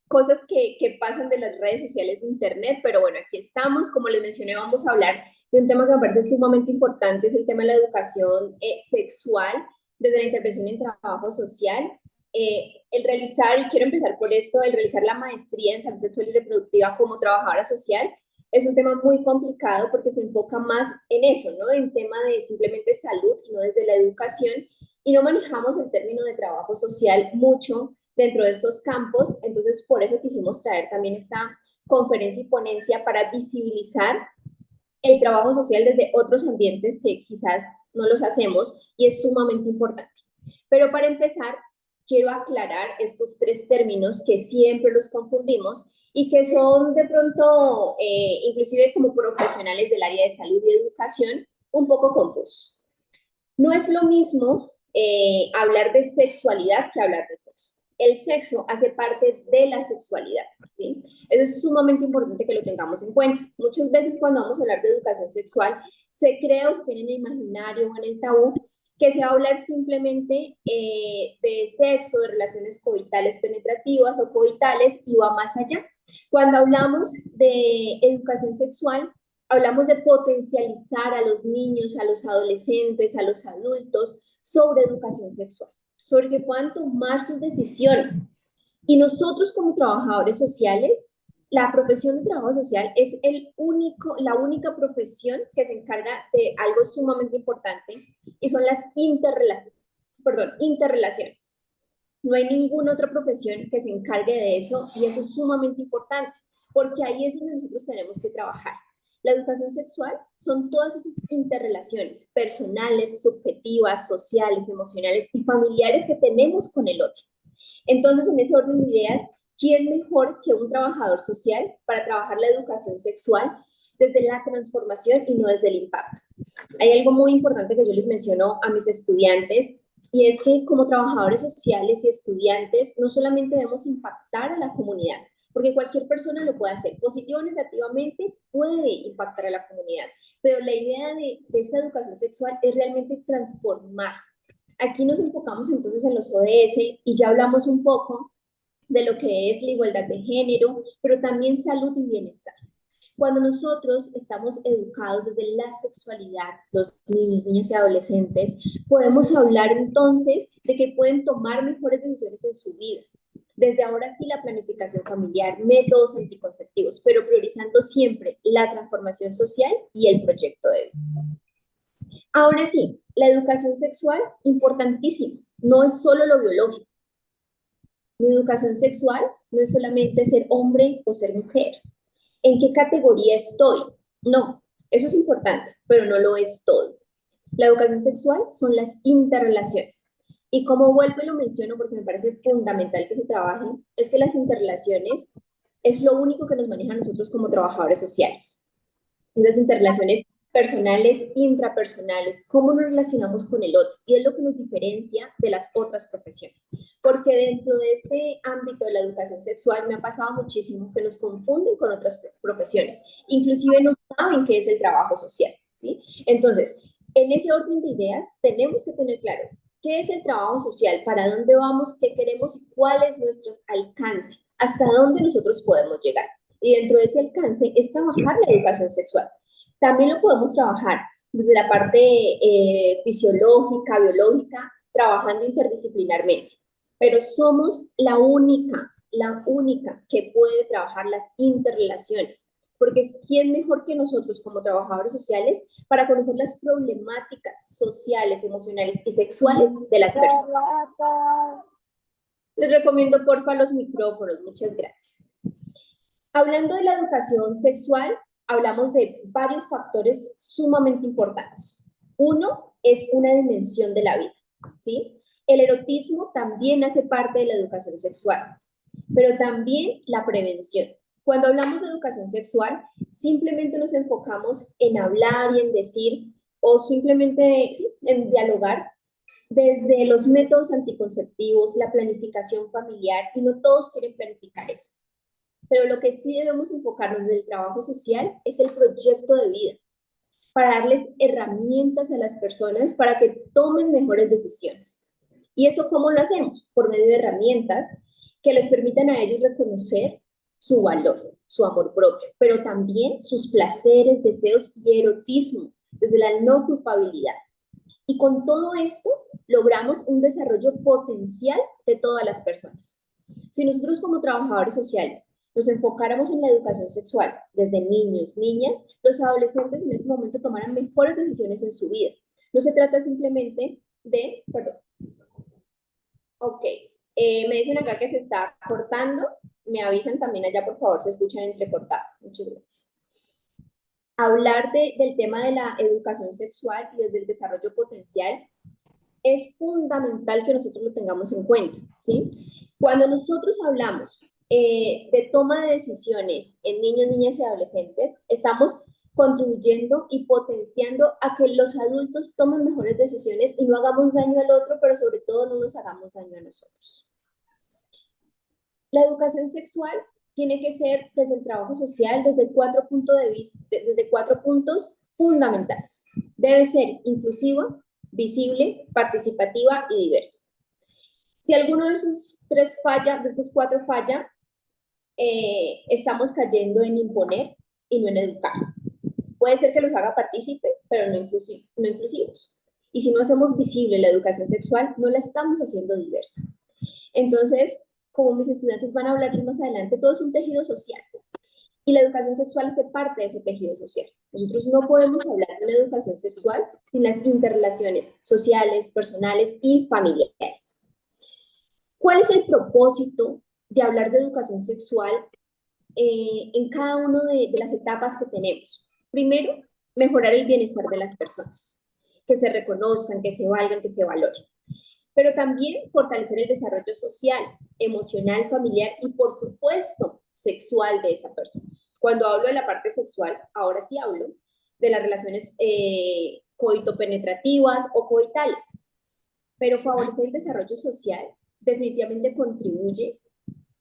cosas que pasan de las redes sociales de Internet, pero bueno, aquí estamos. Como les mencioné, vamos a hablar de un tema que me parece sumamente importante, es el tema de la educación sexual desde la intervención en trabajo social. El realizar, y quiero empezar por esto, el realizar la maestría en salud sexual y reproductiva como trabajadora social es un tema muy complicado porque se enfoca más en eso, ¿no? En tema de simplemente salud y no desde la educación, y no manejamos el término de trabajo social mucho dentro de estos campos. Entonces por eso quisimos traer también esta conferencia y ponencia para visibilizar el trabajo social desde otros ambientes que quizás no los hacemos, y es sumamente importante. Pero para empezar, quiero aclarar estos tres términos que siempre los confundimos y que son de pronto, inclusive como profesionales del área de salud y educación, un poco confusos. No es lo mismo hablar de sexualidad que hablar de sexo. El sexo hace parte de la sexualidad, ¿sí? Eso es sumamente importante que lo tengamos en cuenta. Muchas veces cuando vamos a hablar de educación sexual, se crea o se tiene en el imaginario o en el tabú que se va a hablar simplemente de sexo, de relaciones coitales penetrativas o coitales, y va más allá. Cuando hablamos de educación sexual, hablamos de potencializar a los niños, a los adolescentes, a los adultos sobre educación sexual, sobre que puedan tomar sus decisiones. Y nosotros como trabajadores sociales, la profesión de trabajo social es la única profesión que se encarga de algo sumamente importante, y son las interrelaciones. No hay ninguna otra profesión que se encargue de eso, y eso es sumamente importante, porque ahí es donde nosotros tenemos que trabajar. La educación sexual son todas esas interrelaciones personales, subjetivas, sociales, emocionales y familiares que tenemos con el otro. Entonces, en ese orden de ideas, ¿quién mejor que un trabajador social para trabajar la educación sexual desde la transformación y no desde el impacto? Hay algo muy importante que yo les menciono a mis estudiantes, y es que como trabajadores sociales y estudiantes no solamente debemos impactar a la comunidad, porque cualquier persona lo puede hacer, positivo o negativamente puede impactar a la comunidad, pero la idea de esta educación sexual es realmente transformar. Aquí nos enfocamos entonces en los ODS y ya hablamos un poco de lo que es la igualdad de género, pero también salud y bienestar. Cuando nosotros estamos educados desde la sexualidad, los niños, niñas y adolescentes, podemos hablar entonces de que pueden tomar mejores decisiones en su vida. Desde ahora sí, la planificación familiar, métodos anticonceptivos, pero priorizando siempre la transformación social y el proyecto de vida. Ahora sí, la educación sexual, importantísima, no es solo lo biológico. Mi educación sexual no es solamente ser hombre o ser mujer. ¿En qué categoría estoy? No, eso es importante, pero no lo es todo. La educación sexual son las interrelaciones. Y como vuelvo y lo menciono porque me parece fundamental que se trabaje, es que las interrelaciones es lo único que nos maneja a nosotros como trabajadores sociales. Esas interrelaciones personales, intrapersonales, cómo nos relacionamos con el otro, y es lo que nos diferencia de las otras profesiones. Porque dentro de este ámbito de la educación sexual me ha pasado muchísimo que nos confunden con otras profesiones, inclusive no saben qué es el trabajo social, ¿sí? Entonces, en ese orden de ideas tenemos que tener claro qué es el trabajo social, para dónde vamos, qué queremos y cuál es nuestro alcance, hasta dónde nosotros podemos llegar. Y dentro de ese alcance es trabajar la educación sexual. También lo podemos trabajar desde la parte fisiológica, biológica, trabajando interdisciplinarmente. Pero somos la única que puede trabajar las interrelaciones, porque es quién mejor que nosotros como trabajadores sociales para conocer las problemáticas sociales, emocionales y sexuales de las personas. Les recomiendo porfa los micrófonos, muchas gracias. Hablando de la educación sexual, hablamos de varios factores sumamente importantes. Uno es una dimensión de la vida, ¿sí? El erotismo también hace parte de la educación sexual, pero también la prevención. Cuando hablamos de educación sexual, simplemente nos enfocamos en hablar y en decir, o simplemente sí, en dialogar desde los métodos anticonceptivos, la planificación familiar, y no todos quieren planificar eso. Pero lo que sí debemos enfocarnos del trabajo social es el proyecto de vida, para darles herramientas a las personas para que tomen mejores decisiones. ¿Y eso cómo lo hacemos? Por medio de herramientas que les permitan a ellos reconocer su valor, su amor propio, pero también sus placeres, deseos y erotismo, desde la no culpabilidad. Y con todo esto logramos un desarrollo potencial de todas las personas. Si nosotros como trabajadores sociales nos enfocáramos en la educación sexual desde niños, niñas, los adolescentes en ese momento tomarán mejores decisiones en su vida. No se trata simplemente de, perdón, ok, me dicen acá que se está cortando, me avisan también allá, por favor, se escuchan entrecortados. Muchas gracias. Hablar del tema de la educación sexual y desde el desarrollo potencial es fundamental que nosotros lo tengamos en cuenta, ¿sí? Cuando nosotros hablamos de toma de decisiones en niños, niñas y adolescentes, estamos contribuyendo y potenciando a que los adultos tomen mejores decisiones y no hagamos daño al otro, pero sobre todo no nos hagamos daño a nosotros. La educación sexual tiene que ser desde el trabajo social, desde cuatro puntos fundamentales. Debe ser inclusiva, visible, participativa y diversa. Si alguno de esos tres falla, de esos cuatro falla, estamos cayendo en imponer y no en educar. Puede ser que los haga partícipe, pero no inclusivos. Y si no hacemos visible la educación sexual, no la estamos haciendo diversa. Entonces, como mis estudiantes van a hablar más adelante, todo es un tejido social. Y la educación sexual hace parte de ese tejido social. Nosotros no podemos hablar de una educación sexual sin las interrelaciones sociales, personales y familiares. ¿Cuál es el propósito de hablar de educación sexual en cada una de las etapas que tenemos? Primero, mejorar el bienestar de las personas, que se reconozcan, que se valgan, que se valoren. Pero también fortalecer el desarrollo social, emocional, familiar y, por supuesto, sexual de esa persona. Cuando hablo de la parte sexual, ahora sí hablo de las relaciones coitopenetrativas o coitales. Pero favorecer el desarrollo social definitivamente contribuye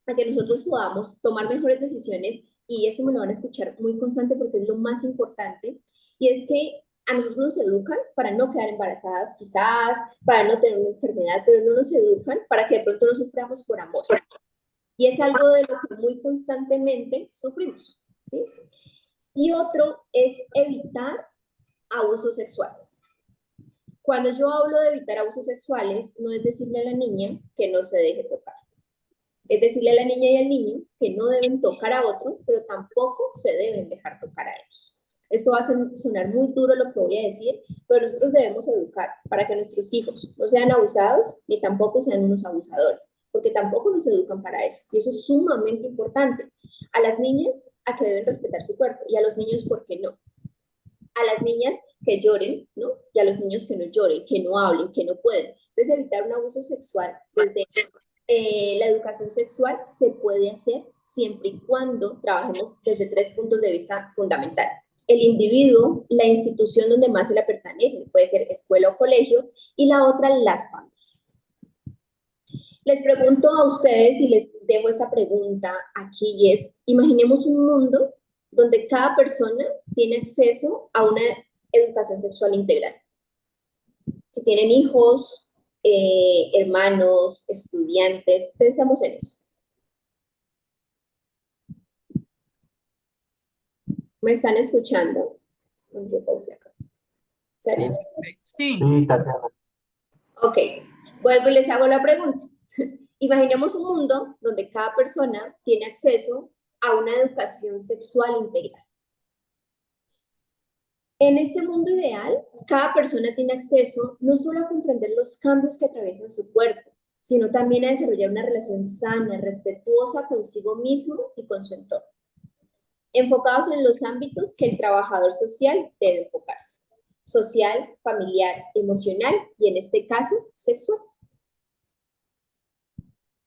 a que nosotros podamos tomar mejores decisiones, y eso me lo van a escuchar muy constante porque es lo más importante, y es que a nosotros nos educan para no quedar embarazadas quizás, para no tener una enfermedad, pero no nos educan para que de pronto no suframos por amor. Y es algo de lo que muy constantemente sufrimos, ¿sí? Y otro es evitar abusos sexuales. Cuando yo hablo de evitar abusos sexuales, no es decirle a la niña que no se deje tocar. Es decirle a la niña y al niño que no deben tocar a otro, pero tampoco se deben dejar tocar a ellos. Esto va a sonar muy duro lo que voy a decir, pero nosotros debemos educar para que nuestros hijos no sean abusados ni tampoco sean unos abusadores, porque tampoco nos educan para eso. Y eso es sumamente importante. A las niñas, a que deben respetar su cuerpo, y a los niños, ¿por qué no? A las niñas que lloren, ¿no? Y a los niños que no lloren, que no hablen, que no pueden. Entonces, evitar un abuso sexual desde la educación sexual se puede hacer siempre y cuando trabajemos desde tres puntos de vista fundamentales. El individuo, la institución donde más se le pertenece, puede ser escuela o colegio, y la otra, las familias. Les pregunto a ustedes y les dejo esta pregunta aquí, y es, imaginemos un mundo donde cada persona tiene acceso a una educación sexual integral. Si tienen hijos, hermanos, estudiantes, pensemos en eso. ¿Me están escuchando? ¿Serio? Sí. Ok, vuelvo y les hago la pregunta. Imaginemos un mundo donde cada persona tiene acceso a una educación sexual integral. En este mundo ideal, cada persona tiene acceso no solo a comprender los cambios que atraviesan su cuerpo, sino también a desarrollar una relación sana, respetuosa consigo mismo y con su entorno, enfocados en los ámbitos que el trabajador social debe enfocarse: social, familiar, emocional y, en este caso, sexual.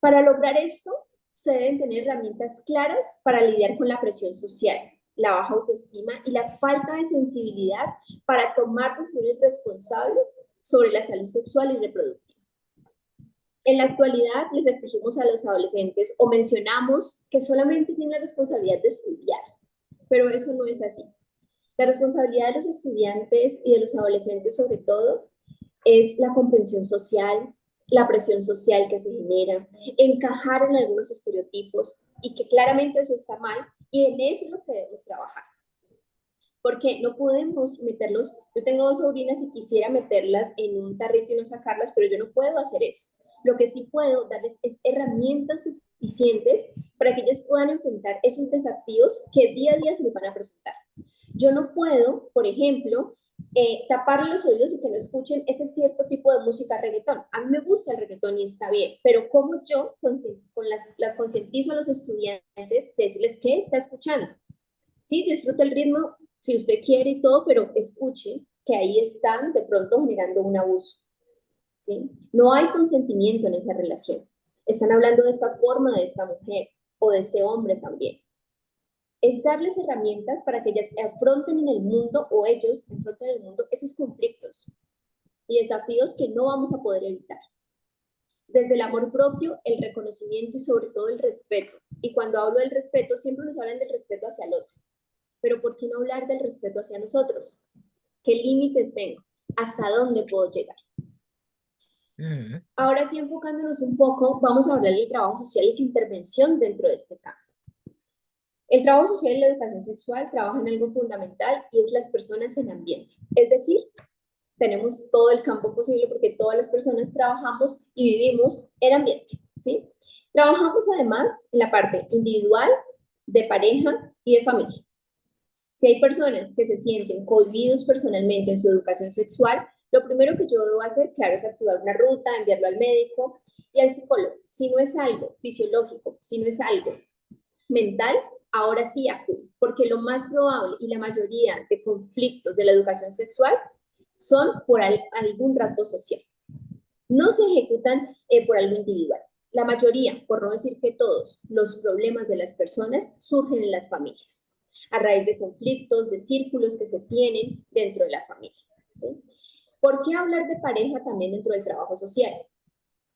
Para lograr esto, se deben tener herramientas claras para lidiar con la presión social, la baja autoestima y la falta de sensibilidad para tomar decisiones responsables sobre la salud sexual y reproductiva. En la actualidad, les exigimos a los adolescentes o mencionamos que solamente tienen la responsabilidad de estudiar, pero eso no es así. La responsabilidad de los estudiantes y de los adolescentes, sobre todo, es la comprensión social, la presión social que se genera, encajar en algunos estereotipos y que claramente eso está mal y en eso es lo que debemos trabajar. Porque no podemos meterlos, yo tengo dos sobrinas y quisiera meterlas en un tarrito y no sacarlas, pero yo no puedo hacer eso. Lo que sí puedo darles es herramientas suficientes para que ellas puedan enfrentar esos desafíos que día a día se les van a presentar. Yo no puedo, por ejemplo, taparle los oídos y que no escuchen ese cierto tipo de música reggaetón. A mí me gusta el reggaetón y está bien, pero como yo con las concientizo a los estudiantes de decirles qué está escuchando. Sí, disfruta el ritmo si usted quiere y todo, pero escuche que ahí están de pronto generando un abuso. ¿Sí? No hay consentimiento en esa relación. Están hablando de esta forma de esta mujer o de este hombre también. Es darles herramientas para que ellas afronten en el mundo o ellos afronten en el mundo esos conflictos y desafíos que no vamos a poder evitar. Desde el amor propio, el reconocimiento y sobre todo el respeto. Y cuando hablo del respeto, siempre nos hablan del respeto hacia el otro. Pero ¿por qué no hablar del respeto hacia nosotros? ¿Qué límites tengo? ¿Hasta dónde puedo llegar? Ahora sí, enfocándonos un poco, vamos a hablar del trabajo social y su intervención dentro de este campo. El trabajo social y la educación sexual trabajan en algo fundamental y es las personas en ambiente. Es decir, tenemos todo el campo posible porque todas las personas trabajamos y vivimos en ambiente, ¿sí? Trabajamos además en la parte individual, de pareja y de familia. Si hay personas que se sienten cohibidos personalmente en su educación sexual, lo primero que yo debo hacer, claro, es activar una ruta, enviarlo al médico y al psicólogo. Si no es algo fisiológico, si no es algo mental, ahora sí acudo, porque lo más probable y la mayoría de conflictos de la educación sexual son por algún rasgo social. No se ejecutan por algo individual. La mayoría, por no decir que todos, los problemas de las personas surgen en las familias, a raíz de conflictos, de círculos que se tienen dentro de la familia. ¿Sí? ¿Por qué hablar de pareja también dentro del trabajo social?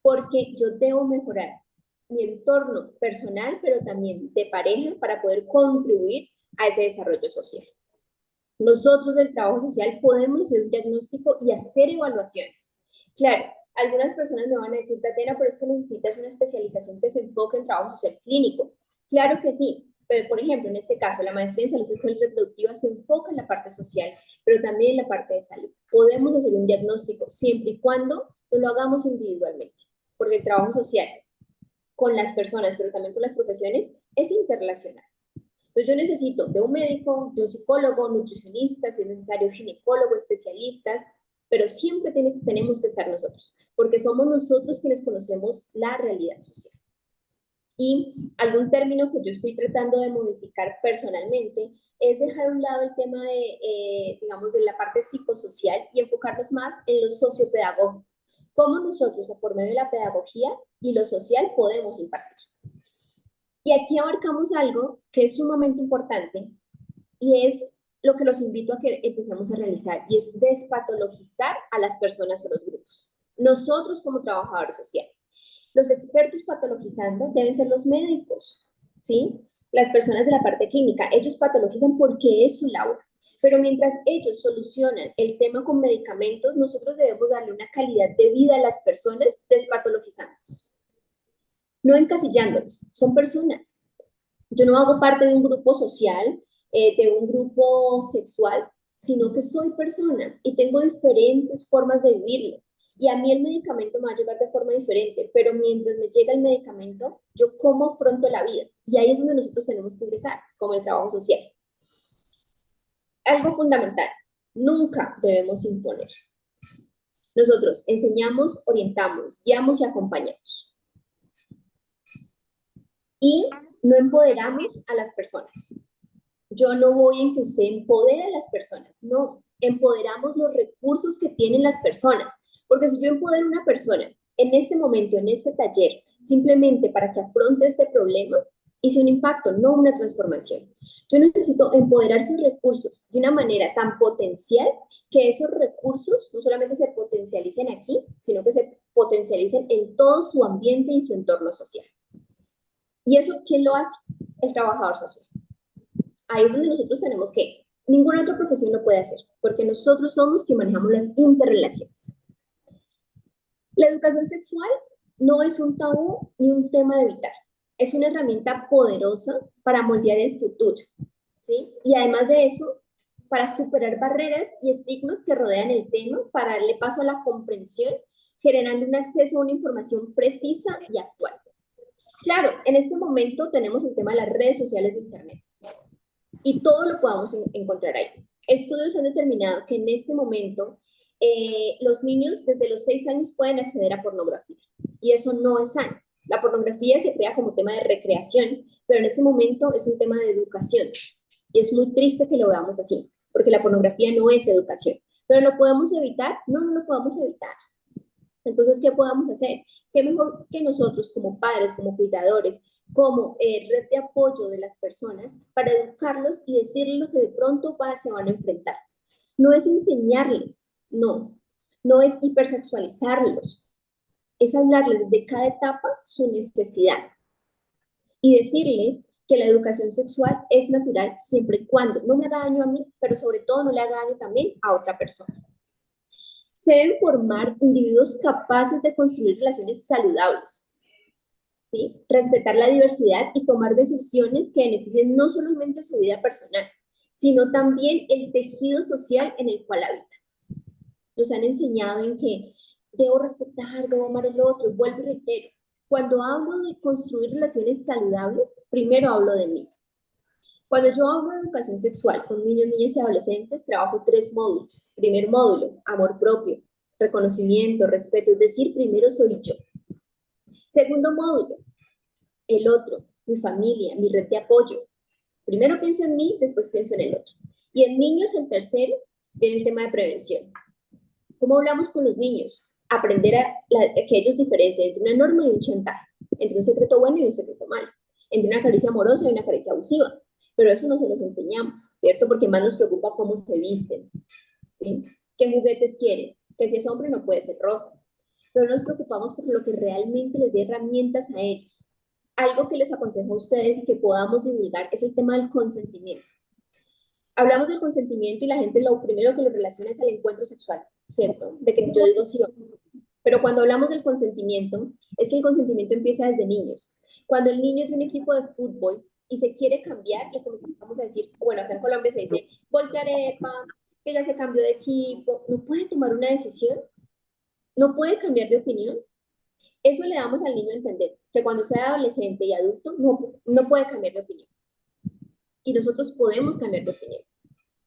Porque yo debo mejorar mi entorno personal, pero también de pareja para poder contribuir a ese desarrollo social. Nosotros del trabajo social podemos hacer un diagnóstico y hacer evaluaciones. Claro, algunas personas me van a decir, Tatiana, pero es que necesitas una especialización que se enfoque en trabajo social clínico. Claro que sí, pero por ejemplo, en este caso, la maestría en salud sexual y reproductiva se enfoca en la parte social, pero también en la parte de salud. Podemos hacer un diagnóstico siempre y cuando lo hagamos individualmente, porque el trabajo social con las personas, pero también con las profesiones, es interrelacional. Entonces yo necesito de un médico, de un psicólogo, nutricionista, si es necesario ginecólogo, especialistas, pero siempre tenemos que estar nosotros, porque somos nosotros quienes conocemos la realidad social. Y algún término que yo estoy tratando de modificar personalmente es dejar a un lado el tema de, digamos, de la parte psicosocial y enfocarnos más en lo sociopedagógico. Cómo nosotros, por medio de la pedagogía y lo social, podemos impartir. Y aquí abarcamos algo que es sumamente importante y es lo que los invito a que empecemos a realizar y es despatologizar a las personas o los grupos. Nosotros como trabajadores sociales. Los expertos patologizando deben ser los médicos, ¿sí? Las personas de la parte clínica, ellos patologizan porque es su labor. Pero mientras ellos solucionan el tema con medicamentos, nosotros debemos darle una calidad de vida a las personas despatologizándolos. No encasillándolos, son personas. Yo no hago parte de un grupo social, de un grupo sexual, sino que soy persona y tengo diferentes formas de vivirlo. Y a mí el medicamento me va a llegar de forma diferente, pero mientras me llega el medicamento, yo cómo afronto la vida. Y ahí es donde nosotros tenemos que ingresar, como el trabajo social. Algo fundamental, nunca debemos imponer. Nosotros enseñamos, orientamos, guiamos y acompañamos. Y no empoderamos a las personas. Yo no voy en que usted empodere a las personas, no, empoderamos los recursos que tienen las personas, porque si yo empodero a una persona en este momento, en este taller, simplemente para que afronte este problema, hice un impacto, no una transformación. Yo necesito empoderar sus recursos de una manera tan potencial que esos recursos no solamente se potencialicen aquí, sino que se potencialicen en todo su ambiente y su entorno social. ¿Y eso quién lo hace? El trabajador social. Ahí es donde nosotros tenemos que, ninguna otra profesión lo puede hacer, porque nosotros somos quienes manejamos las interrelaciones. La educación sexual no es un tabú ni un tema de evitar. Es una herramienta poderosa para moldear el futuro, ¿sí? Y además de eso, para superar barreras y estigmas que rodean el tema, para darle paso a la comprensión, generando un acceso a una información precisa y actual. Claro, en este momento tenemos el tema de las redes sociales de Internet y todo lo podamos encontrar ahí. Estudios han determinado que en este momento los niños desde los 6 años pueden acceder a pornografía y eso no es sano. La pornografía se crea como tema de recreación, pero en este momento es un tema de educación y es muy triste que lo veamos así, porque la pornografía no es educación. ¿Pero lo podemos evitar? No, no lo podemos evitar. Entonces, ¿qué podamos hacer? ¿Qué mejor que nosotros como padres, como cuidadores, como red de apoyo de las personas para educarlos y decirles lo que de pronto se van a enfrentar? No es enseñarles, no, no es hipersexualizarlos, es hablarles desde cada etapa su necesidad y decirles que la educación sexual es natural siempre y cuando no me haga daño a mí, pero sobre todo no le haga daño también a otra persona. Se deben formar individuos capaces de construir relaciones saludables, ¿sí? Respetar la diversidad y tomar decisiones que beneficien no solamente su vida personal, sino también el tejido social en el cual habita. Nos han enseñado en que debo respetar, debo amar al otro, vuelvo y reitero. Cuando hablo de construir relaciones saludables, primero hablo de mí. Cuando yo hablo de educación sexual con niños, niñas y adolescentes, trabajo 3 módulos. Primer módulo, amor propio, reconocimiento, respeto, es decir, primero soy yo. Segundo módulo, el otro, mi familia, mi red de apoyo. Primero pienso en mí, después pienso en el otro. Y en niños, el tercero, viene el tema de prevención. ¿Cómo hablamos con los niños? Aprender que ellos diferencien entre una norma y un chantaje, entre un secreto bueno y un secreto malo, entre una caricia amorosa y una caricia abusiva. Pero eso no se los enseñamos, ¿cierto? Porque más nos preocupa cómo se visten, ¿sí? ¿Qué juguetes quieren? Que si es hombre no puede ser rosa. Pero nos preocupamos por lo que realmente les dé herramientas a ellos. Algo que les aconsejo a ustedes y que podamos divulgar es el tema del consentimiento. Hablamos del consentimiento y la gente lo primero que lo relaciona es al encuentro sexual, ¿cierto? De que yo digo sí o no. Pero cuando hablamos del consentimiento, es que el consentimiento empieza desde niños. Cuando el niño es de un equipo de fútbol y se quiere cambiar, le comenzamos a decir, bueno, acá en Colombia se dice, voltearepa, que ya se cambió de equipo, no puede tomar una decisión, no puede cambiar de opinión. Eso le damos al niño a entender, que cuando sea adolescente y adulto, no puede cambiar de opinión. Y nosotros podemos cambiar de opinión.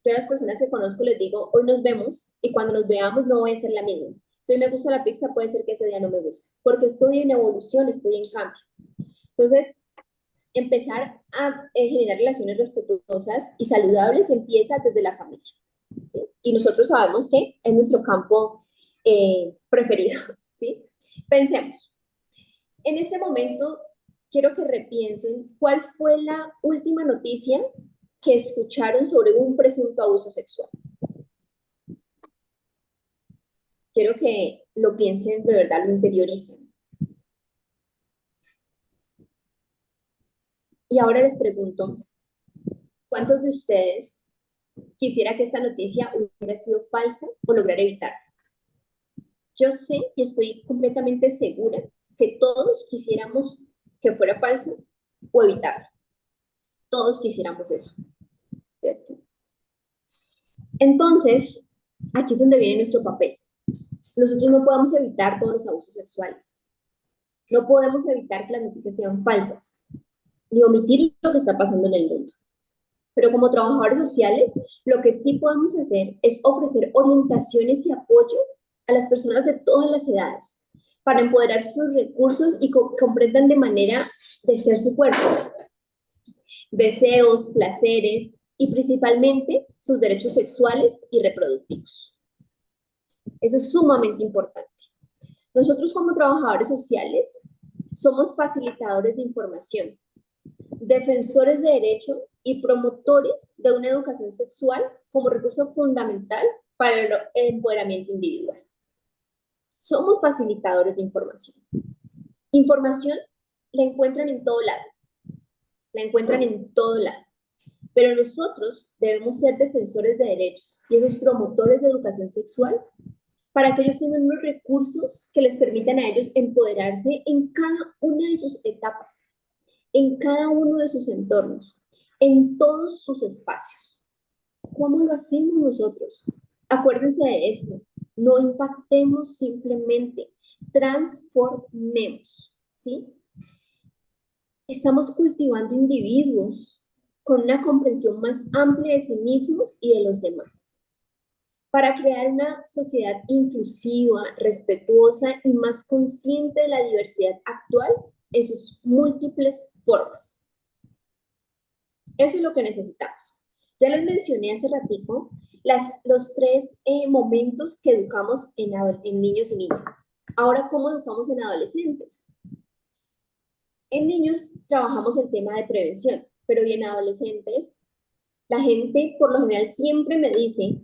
Yo a las personas que conozco les digo, hoy nos vemos y cuando nos veamos no voy a ser la misma. Si hoy me gusta la pizza, puede ser que ese día no me guste, porque estoy en evolución, estoy en cambio. Entonces, empezar a generar relaciones respetuosas y saludables empieza desde la familia, ¿sí? Y nosotros sabemos que es nuestro campo preferido, ¿sí? Pensemos, en este momento quiero que repiensen cuál fue la última noticia que escucharon sobre un presunto abuso sexual. Quiero que lo piensen de verdad, lo interioricen. Y ahora les pregunto, ¿cuántos de ustedes quisiera que esta noticia hubiera sido falsa o lograr evitarla? Yo sé y estoy completamente segura que todos quisiéramos que fuera falsa o evitarla. Todos quisiéramos eso, ¿cierto? Entonces, aquí es donde viene nuestro papel. Nosotros no podemos evitar todos los abusos sexuales. No podemos evitar que las noticias sean falsas, ni omitir lo que está pasando en el mundo. Pero como trabajadores sociales, lo que sí podemos hacer es ofrecer orientaciones y apoyo a las personas de todas las edades para empoderar sus recursos y comprendan de manera de ser su cuerpo, deseos, placeres y principalmente sus derechos sexuales y reproductivos. Eso es sumamente importante. Nosotros como trabajadores sociales somos facilitadores de información, defensores de derecho y promotores de una educación sexual como recurso fundamental para el empoderamiento individual. Somos facilitadores de información. Información la encuentran en todo lado, la encuentran en todo lado, pero nosotros debemos ser defensores de derechos y esos promotores de educación sexual para que ellos tengan unos recursos que les permitan a ellos empoderarse en cada una de sus etapas, en cada uno de sus entornos, en todos sus espacios. ¿Cómo lo hacemos nosotros? Acuérdense de esto, no impactemos simplemente, transformemos, ¿sí? Estamos cultivando individuos con una comprensión más amplia de sí mismos y de los demás, para crear una sociedad inclusiva, respetuosa y más consciente de la diversidad actual en sus múltiples formas. Eso es lo que necesitamos. Ya les mencioné hace ratico los tres momentos que educamos en niños y niñas. Ahora, ¿cómo educamos en adolescentes? En niños trabajamos el tema de prevención, pero en adolescentes, la gente por lo general siempre me dice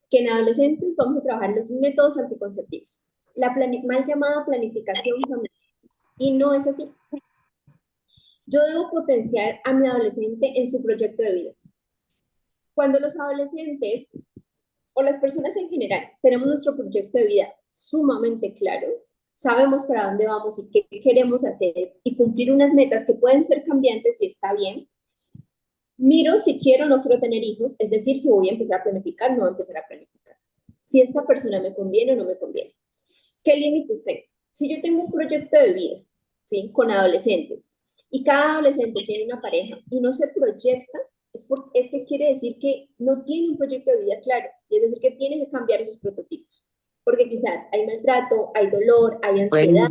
que en adolescentes vamos a trabajar los métodos anticonceptivos, la mal llamada planificación familiar, y no es así. Yo debo potenciar a mi adolescente en su proyecto de vida. Cuando los adolescentes o las personas en general tenemos nuestro proyecto de vida sumamente claro, sabemos para dónde vamos y qué queremos hacer y cumplir unas metas que pueden ser cambiantes si está bien, miro si quiero o no quiero tener hijos, es decir, si voy a empezar a planificar, no voy a empezar a planificar. Si esta persona me conviene o no me conviene. ¿Qué límites tengo? Si yo tengo un proyecto de vida, ¿sí? Con adolescentes, y cada adolescente tiene una pareja y no se proyecta, es que quiere decir que no tiene un proyecto de vida claro, y es decir, que tiene que cambiar esos prototipos. Porque quizás hay maltrato, hay dolor, hay ansiedad.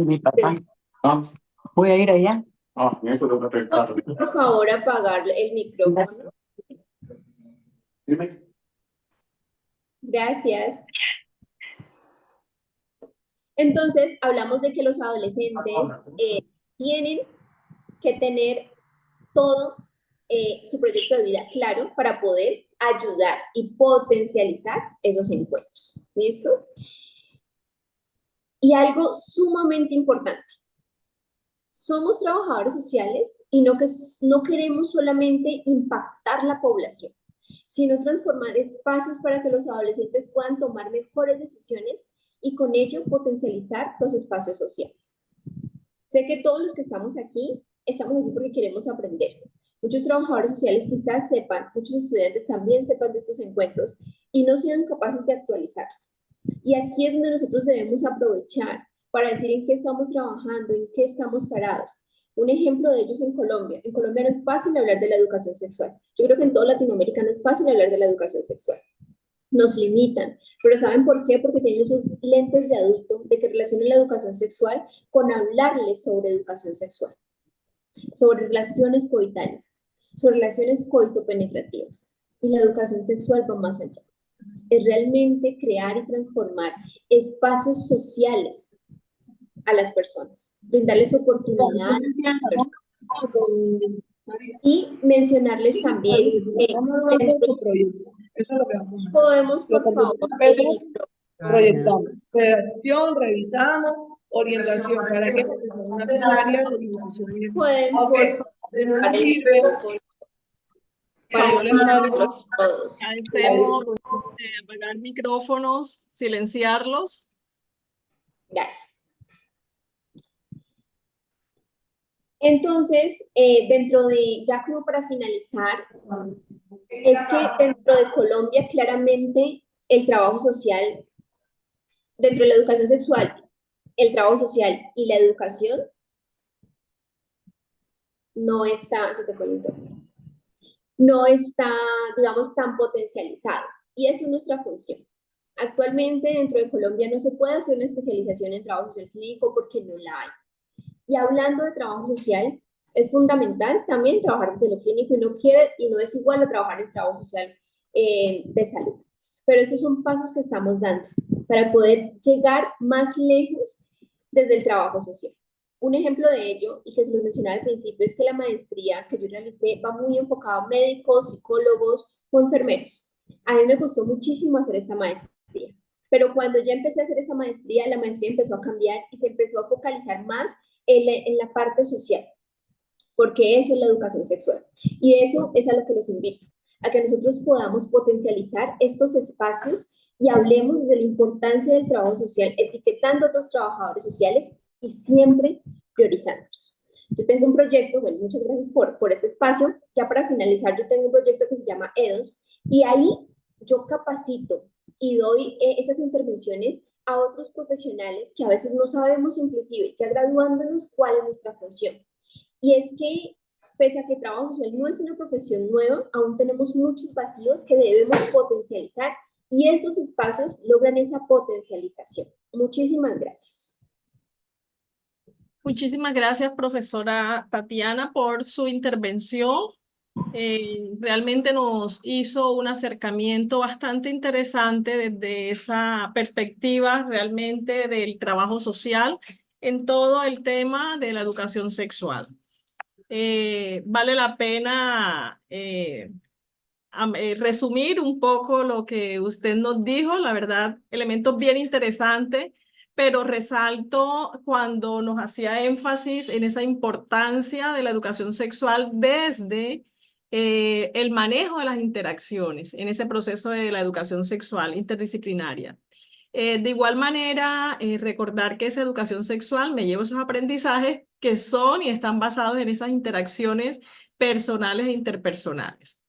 ¿Voy a ir allá? Por favor, apagar el micrófono. Gracias. Entonces, hablamos de que los adolescentes tienen que tener todo su proyecto de vida claro para poder ayudar y potencializar esos encuentros. ¿Listo? Y algo sumamente importante. Somos trabajadores sociales y no queremos solamente impactar la población, sino transformar espacios para que los adolescentes puedan tomar mejores decisiones y con ello potencializar los espacios sociales. Sé que todos los que estamos aquí porque queremos aprender. Muchos trabajadores sociales quizás sepan, muchos estudiantes también sepan de estos encuentros y no sean capaces de actualizarse. Y aquí es donde nosotros debemos aprovechar para decir en qué estamos trabajando, en qué estamos parados. Un ejemplo de ello es en Colombia. En Colombia no es fácil hablar de la educación sexual. Yo creo que en toda Latinoamérica no es fácil hablar de la educación sexual. Nos limitan, pero ¿saben por qué? Porque tienen esos lentes de adulto de que relacionan la educación sexual con hablarles sobre educación sexual, sobre relaciones coitales, sobre relaciones coitopenetrativas. Y la educación sexual va más allá. Es realmente crear y transformar espacios sociales a las personas, brindarles oportunidades y mencionarles también que podemos, por favor, proyectamos, redacción, revisamos, orientación, ¿para qué? Porque son una área de orientación. Pueden, por favor, Agradecemos apagar micrófonos, silenciarlos. Gracias. Entonces, dentro de, ya como para finalizar, es que dentro de Colombia claramente el trabajo social, dentro de la educación sexual, el trabajo social y la educación no está, no está, digamos, tan potencializado. Y eso es nuestra función. Actualmente dentro de Colombia no se puede hacer una especialización en trabajo social clínico porque no la hay. Y hablando de trabajo social, es fundamental también trabajar desde lo clínico y no es igual a trabajar en trabajo social de salud. Pero esos son pasos que estamos dando para poder llegar más lejos desde el trabajo social. Un ejemplo de ello, y que se lo mencionaba al principio, es que la maestría que yo realicé va muy enfocada a médicos, psicólogos o enfermeros. A mí me costó muchísimo hacer esta maestría, pero cuando ya empecé a hacer esta maestría, la maestría empezó a cambiar y se empezó a focalizar más en la parte social, porque eso es la educación sexual. Y eso es a lo que los invito, a que nosotros podamos potencializar estos espacios y hablemos de la importancia del trabajo social, etiquetando a otros trabajadores sociales y siempre priorizándolos. Yo tengo un proyecto, bueno, muchas gracias por este espacio. Ya para finalizar, yo tengo un proyecto que se llama EDOS y ahí yo capacito y doy esas intervenciones a otros profesionales que a veces no sabemos, inclusive ya graduándonos, cuál es nuestra función. Y es que, pese a que el trabajo social no es una profesión nueva, aún tenemos muchos vacíos que debemos potencializar y estos espacios logran esa potencialización. Muchísimas gracias. Muchísimas gracias, profesora Tatiana, por su intervención. Realmente nos hizo un acercamiento bastante interesante desde esa perspectiva realmente del trabajo social en todo el tema de la educación sexual. Vale la pena resumir un poco lo que usted nos dijo, la verdad, elementos bien interesantes, pero resalto cuando nos hacía énfasis en esa importancia de la educación sexual desde el manejo de las interacciones en ese proceso de la educación sexual interdisciplinaria. De igual manera, recordar que esa educación sexual me lleva esos aprendizajes que son y están basados en esas interacciones personales e interpersonales.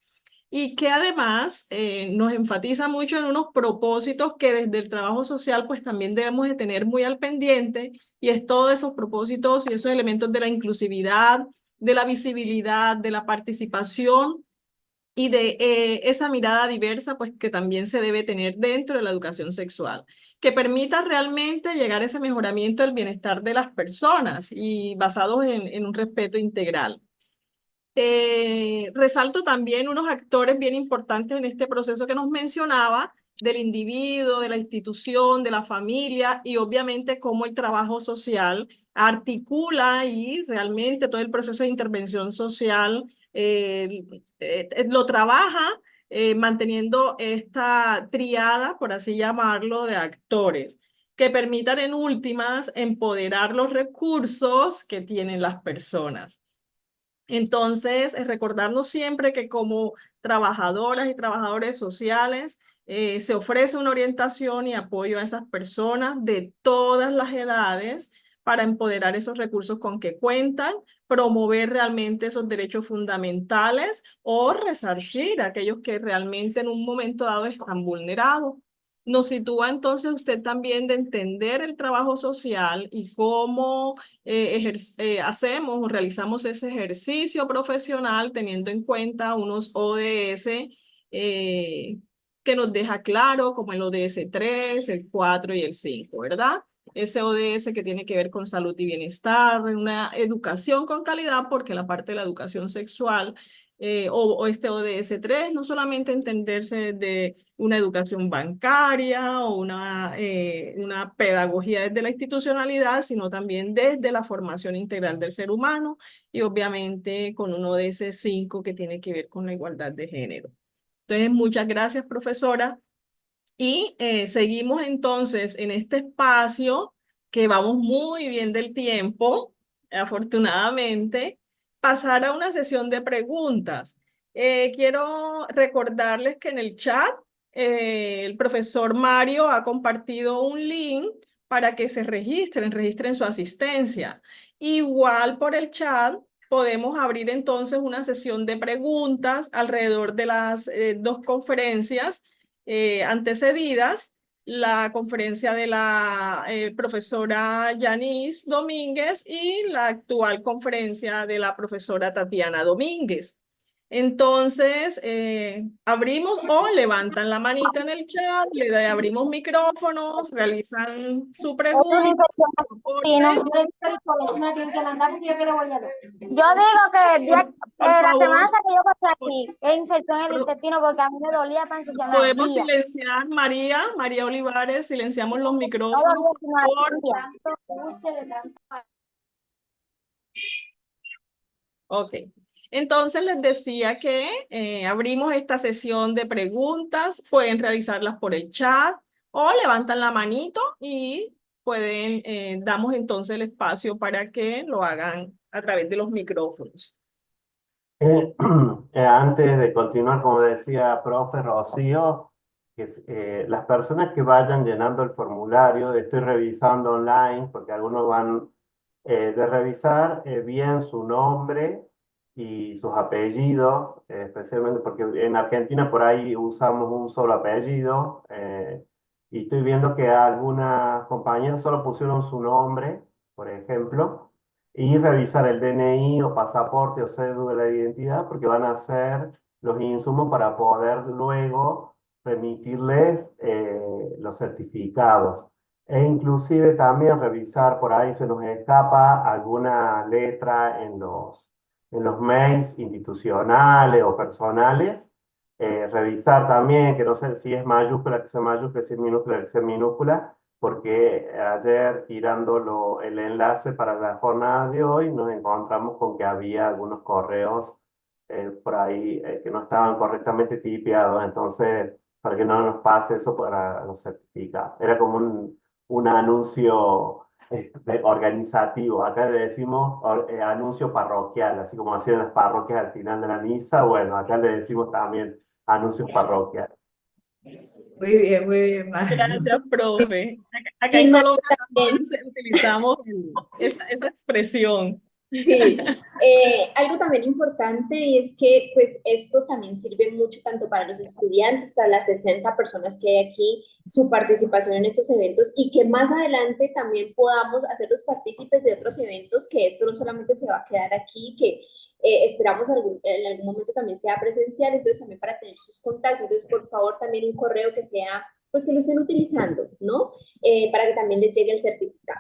Y que además nos enfatiza mucho en unos propósitos que desde el trabajo social pues también debemos de tener muy al pendiente, y es todos esos propósitos y esos elementos de la inclusividad, de la visibilidad, de la participación y de esa mirada diversa pues que también se debe tener dentro de la educación sexual, que permita realmente llegar a ese mejoramiento del bienestar de las personas y basados en un respeto integral. Resalto también unos actores bien importantes en este proceso que nos mencionaba, del individuo, de la institución, de la familia, y obviamente cómo el trabajo social articula y realmente todo el proceso de intervención social lo trabaja manteniendo esta triada, por así llamarlo, de actores que permitan en últimas empoderar los recursos que tienen las personas. Entonces, recordarnos siempre que como trabajadoras y trabajadores sociales se ofrece una orientación y apoyo a esas personas de todas las edades para empoderar esos recursos con que cuentan, promover realmente esos derechos fundamentales o resarcir a aquellos que realmente en un momento dado están vulnerados. Nos sitúa entonces usted también de entender el trabajo social y cómo hacemos o realizamos ese ejercicio profesional teniendo en cuenta unos ODS que nos deja claro, como el ODS 3, el 4 y el 5, ¿verdad? Ese ODS que tiene que ver con salud y bienestar, una educación con calidad, porque la parte de la educación sexual o este ODS 3 no solamente entenderse de una educación bancaria o una pedagogía desde la institucionalidad, sino también desde la formación integral del ser humano y obviamente con uno de ese 5 que tiene que ver con la igualdad de género. Entonces, muchas gracias, profesora. Y seguimos entonces en este espacio que vamos muy bien del tiempo, afortunadamente, pasar a una sesión de preguntas. Quiero recordarles que en el chat el profesor Mario ha compartido un link para que se registren su asistencia. Igual por el chat podemos abrir entonces una sesión de preguntas alrededor de las dos conferencias antecedidas, la conferencia de la profesora Yanis Domínguez y la actual conferencia de la profesora Tatiana Domínguez. Entonces, abrimos o levantan la manito en el chat, abrimos micrófonos, realizan su pregunta. Yo digo que Por la favor, semana que yo pasé aquí, es infección en el intestino porque a mí me dolía para ensuciar la podemos vía. silenciar, María Olivares, silenciamos los Todos micrófonos, los por días. Ok. Entonces les decía que abrimos esta sesión de preguntas, pueden realizarlas por el chat o levantan la manito y pueden, damos entonces el espacio para que lo hagan a través de los micrófonos. Antes de continuar, como decía profe Rocío, las personas que vayan llenando el formulario, estoy revisando online, porque algunos van de revisar bien su nombre y sus apellidos, especialmente porque en Argentina por ahí usamos un solo apellido, y estoy viendo que algunas compañeras solo pusieron su nombre, por ejemplo, y revisar el DNI o pasaporte o cédula de identidad, porque van a ser los insumos para poder luego remitirles los certificados. E inclusive también revisar por ahí se nos escapa alguna letra en los mails institucionales o personales. Revisar también que no sé si es mayúscula, que sea mayúscula, si es minúscula, que sea minúscula, porque ayer girando el enlace para la jornada de hoy nos encontramos con que había algunos correos por ahí que no estaban correctamente tipeados, entonces para que no nos pase eso para los certificados. Era como un anuncio organizativo. Acá le decimos anuncio parroquial, así como hacían las parroquias al final de la misa. Bueno, acá le decimos también anuncios parroquiales. Muy bien, Mario. Gracias, profe. Acá Y en más Colombia también, también utilizamos esa expresión. sí, algo también importante es que pues esto también sirve mucho tanto para los estudiantes, para las 60 personas que hay aquí, su participación en estos eventos y que más adelante también podamos hacerlos partícipes de otros eventos, que esto no solamente se va a quedar aquí, que esperamos en algún momento también sea presencial, entonces también para tener sus contactos, entonces por favor también un correo que sea, pues que lo estén utilizando, ¿no? Para que también les llegue el certificado.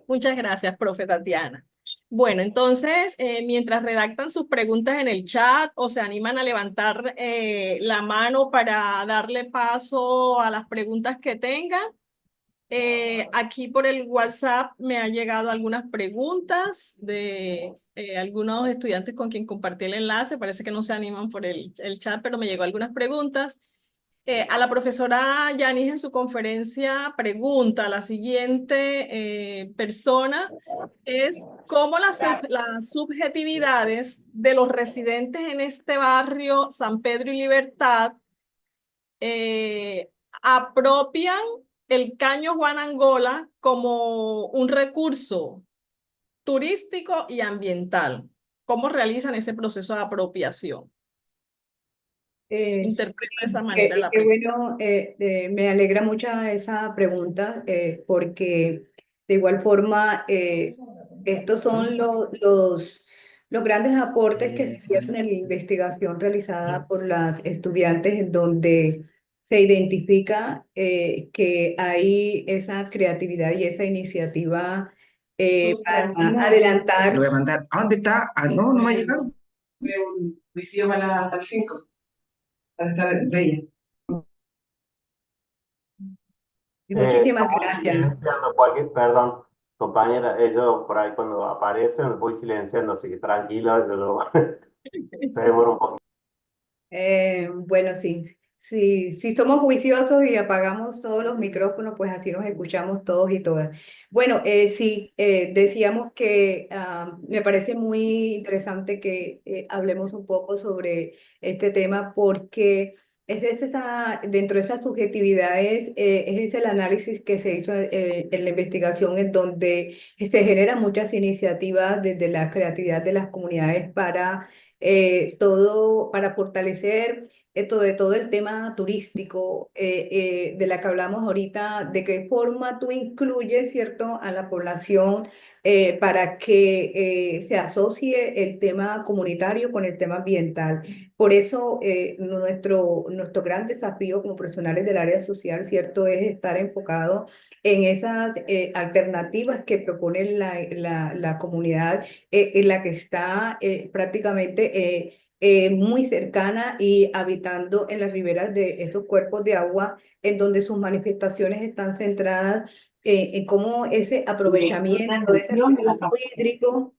Muchas gracias, profe Tatiana. Bueno, entonces, mientras redactan sus preguntas en el chat o se animan a levantar la mano para darle paso a las preguntas que tengan, aquí por el WhatsApp me ha llegado algunas preguntas de algunos estudiantes con quien compartí el enlace. Parece que no se animan por el chat, pero me llegó algunas preguntas. A la profesora Yanis en su conferencia pregunta, la siguiente persona es cómo las subjetividades de los residentes en este barrio San Pedro y Libertad apropian el Caño Juan Angola como un recurso turístico y ambiental. ¿Cómo realizan ese proceso de apropiación? Interpreta de esa manera la Qué pregunta. bueno, me alegra mucho esa pregunta porque de igual forma estos son los grandes aportes que se hicieron en la investigación realizada por las estudiantes en donde se identifica que hay esa creatividad y esa iniciativa para Se lo adelantar. voy a mandar. ¿A dónde está? Ah, no, no me ha llegado. Un video para el 5, para estar bella. Muchísimas Voy gracias. silenciando perdón, compañera, yo por ahí cuando aparecen voy silenciando, así que tranquilo, se demora un poquito. Bueno, sí, somos juiciosos y apagamos todos los micrófonos, pues así nos escuchamos todos y todas. Bueno, sí, decíamos que me parece muy interesante que hablemos un poco sobre este tema porque dentro de esas subjetividades es el análisis que se hizo en la investigación en donde se generan muchas iniciativas desde la creatividad de las comunidades para fortalecer todo el tema turístico de la que hablamos ahorita, de qué forma tú incluyes, ¿cierto?, a la población para que se asocie el tema comunitario con el tema ambiental. Por eso nuestro gran desafío como profesionales del área social, ¿cierto?, es estar enfocado en esas alternativas que propone la comunidad en la que está prácticamente muy cercana y habitando en las riberas de esos cuerpos de agua, en donde sus manifestaciones están centradas en cómo ese aprovechamiento de ese recurso hídrico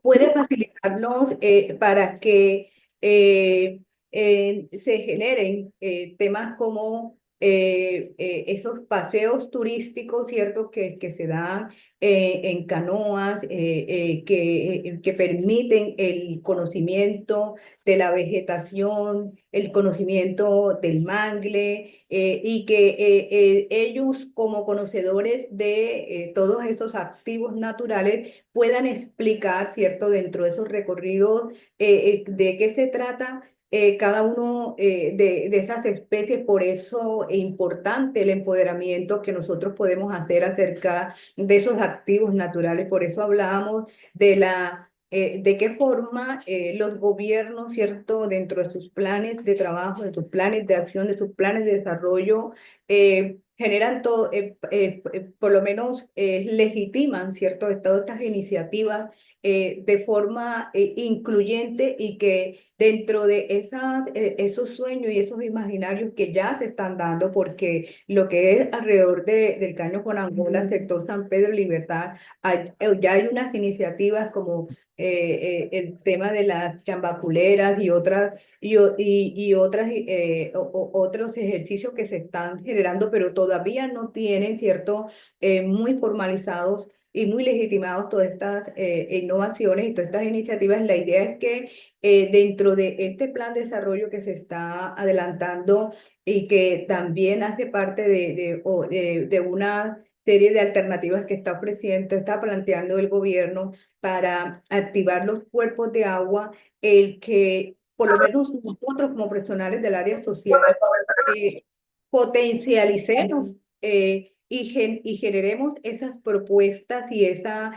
puede facilitarnos para que se generen temas como esos paseos turísticos, ¿cierto? Que se dan en canoas, que permiten el conocimiento de la vegetación, el conocimiento del mangle, y que ellos como conocedores de todos esos activos naturales puedan explicar, ¿cierto? Dentro de esos recorridos, de qué se trata cada uno de esas especies. Por eso es importante el empoderamiento que nosotros podemos hacer acerca de esos activos naturales. Por eso hablábamos de qué forma los gobiernos, ¿cierto? Dentro de sus planes de trabajo, de sus planes de acción, de sus planes de desarrollo, generan todo, por lo menos legitiman, ¿cierto? Todas estas iniciativas de forma incluyente, y que dentro de esos sueños y esos imaginarios que ya se están dando, porque lo que es alrededor del Caño Juan Angola, sector San Pedro Libertad, ya hay unas iniciativas como el tema de las chambaculeras y otras otros ejercicios que se están generando, pero todavía no tienen, ¿cierto? Muy formalizados y muy legitimados todas estas innovaciones y todas estas iniciativas. La idea es que dentro de este plan de desarrollo que se está adelantando y que también hace parte de una serie de alternativas que está ofreciendo, está planteando el gobierno para activar los cuerpos de agua, el que por lo menos nosotros como profesionales del área social potencialicemos y generemos esas propuestas y esas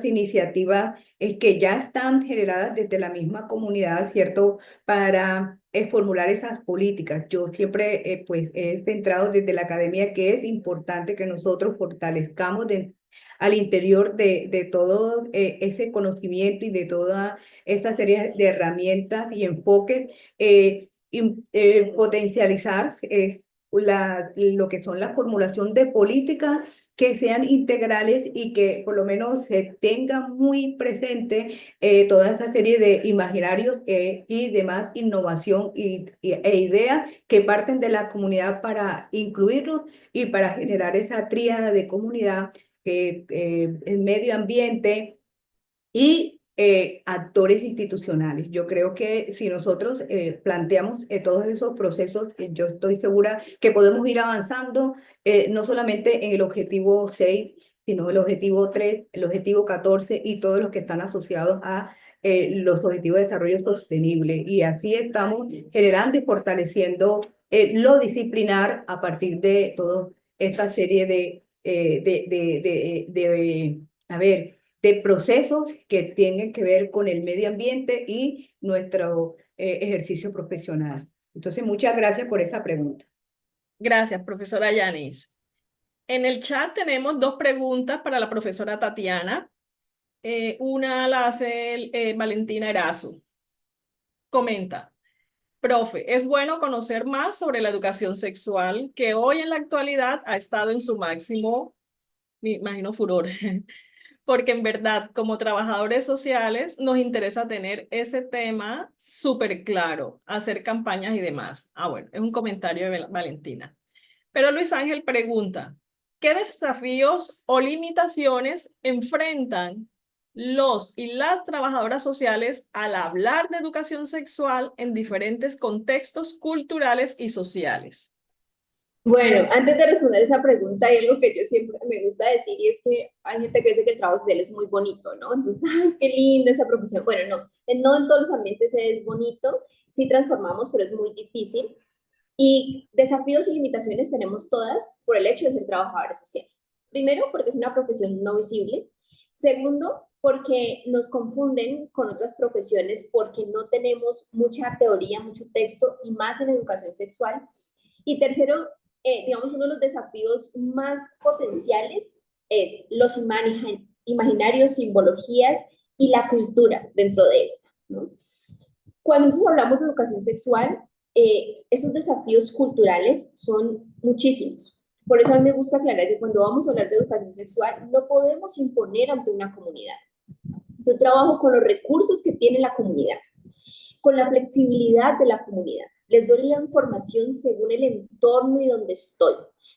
iniciativas que ya están generadas desde la misma comunidad, ¿cierto? Para formular esas políticas. Yo siempre pues he centrado desde la academia que es importante que nosotros fortalezcamos al interior de todo ese conocimiento y de toda esa serie de herramientas y enfoques, potencializar lo que son la formulación de políticas que sean integrales y que por lo menos se tenga muy presente toda esa serie de imaginarios y demás innovación e ideas que parten de la comunidad para incluirlos y para generar esa tríada de comunidad, el medio ambiente y actores institucionales. Yo creo que si nosotros planteamos todos esos procesos, yo estoy segura que podemos ir avanzando, no solamente en el objetivo 6, sino el objetivo 3, el objetivo 14 y todos los que están asociados a los objetivos de desarrollo sostenible. Y así estamos generando y fortaleciendo lo disciplinar a partir de toda esta serie a ver, de procesos que tienen que ver con el medio ambiente y nuestro ejercicio profesional. Entonces, muchas gracias por esa pregunta. Gracias, profesora Yanis. En el chat tenemos dos preguntas para la profesora Tatiana. Una la hace Valentina Erazo. Comenta: profe, es bueno conocer más sobre la educación sexual, que hoy en la actualidad ha estado en su máximo, me imagino, furor. Porque en verdad, como trabajadores sociales, nos interesa tener ese tema súper claro, hacer campañas y demás. Bueno, es un comentario de Valentina. Pero Luis Ángel pregunta: ¿qué desafíos o limitaciones enfrentan los y las trabajadoras sociales al hablar de educación sexual en diferentes contextos culturales y sociales? Bueno, antes de responder esa pregunta, hay algo que yo siempre me gusta decir, y es que hay gente que dice que el trabajo social es muy bonito, ¿no? Entonces, ¡ay, qué linda esa profesión! Bueno, no, no en todos los ambientes es bonito, sí transformamos, pero es muy difícil. Y desafíos y limitaciones tenemos todas por el hecho de ser trabajadores sociales. Primero, porque es una profesión no visible. Segundo, porque nos confunden con otras profesiones, porque no tenemos mucha teoría, mucho texto, y más en educación sexual. Y tercero, digamos, uno de los desafíos más potenciales es los imaginarios, simbologías y la cultura dentro de esta, ¿no? Cuando nosotros hablamos de educación sexual, esos desafíos culturales son muchísimos. Por eso a mí me gusta aclarar que cuando vamos a hablar de educación sexual, no podemos imponer ante una comunidad. Yo trabajo con los recursos que tiene la comunidad, con la flexibilidad de la comunidad, les doy la información según el entorno y donde estoy.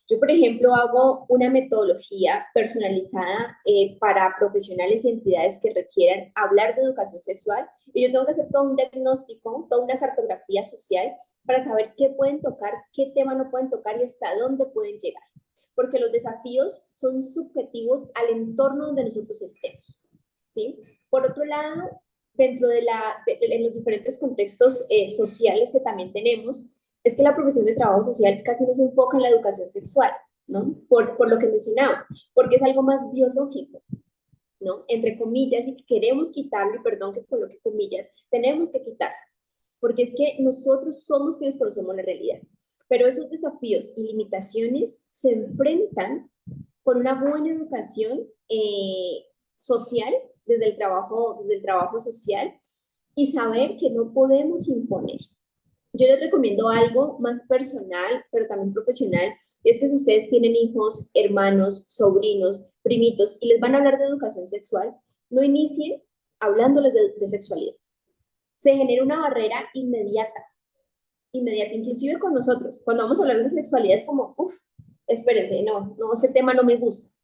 Yo, por ejemplo, hago una metodología personalizada para profesionales y entidades que requieran hablar de educación sexual y yo tengo que hacer todo un diagnóstico, toda una cartografía social para saber qué pueden tocar, qué tema no pueden tocar y hasta dónde pueden llegar. Porque los desafíos son subjetivos al entorno donde nosotros estemos, ¿sí? Por otro lado, dentro de en los diferentes contextos sociales que también tenemos, es que la profesión de trabajo social casi no se enfoca en la educación sexual, ¿no? Por lo que mencionaba, porque es algo más biológico, ¿no? Entre comillas, y queremos quitarlo, y perdón que coloque comillas, tenemos que quitarlo, porque es que nosotros somos quienes conocemos la realidad. Pero esos desafíos y limitaciones se enfrentan con una buena educación social, desde el trabajo social, y saber que no podemos imponer. Yo les recomiendo algo más personal, pero también profesional, y es que si ustedes tienen hijos, hermanos, sobrinos, primitos, y les van a hablar de educación sexual, no inicien hablándoles de sexualidad. Se genera una barrera inmediata, inclusive con nosotros. Cuando vamos a hablar de sexualidad es como, espérense, no, ese tema no me gusta.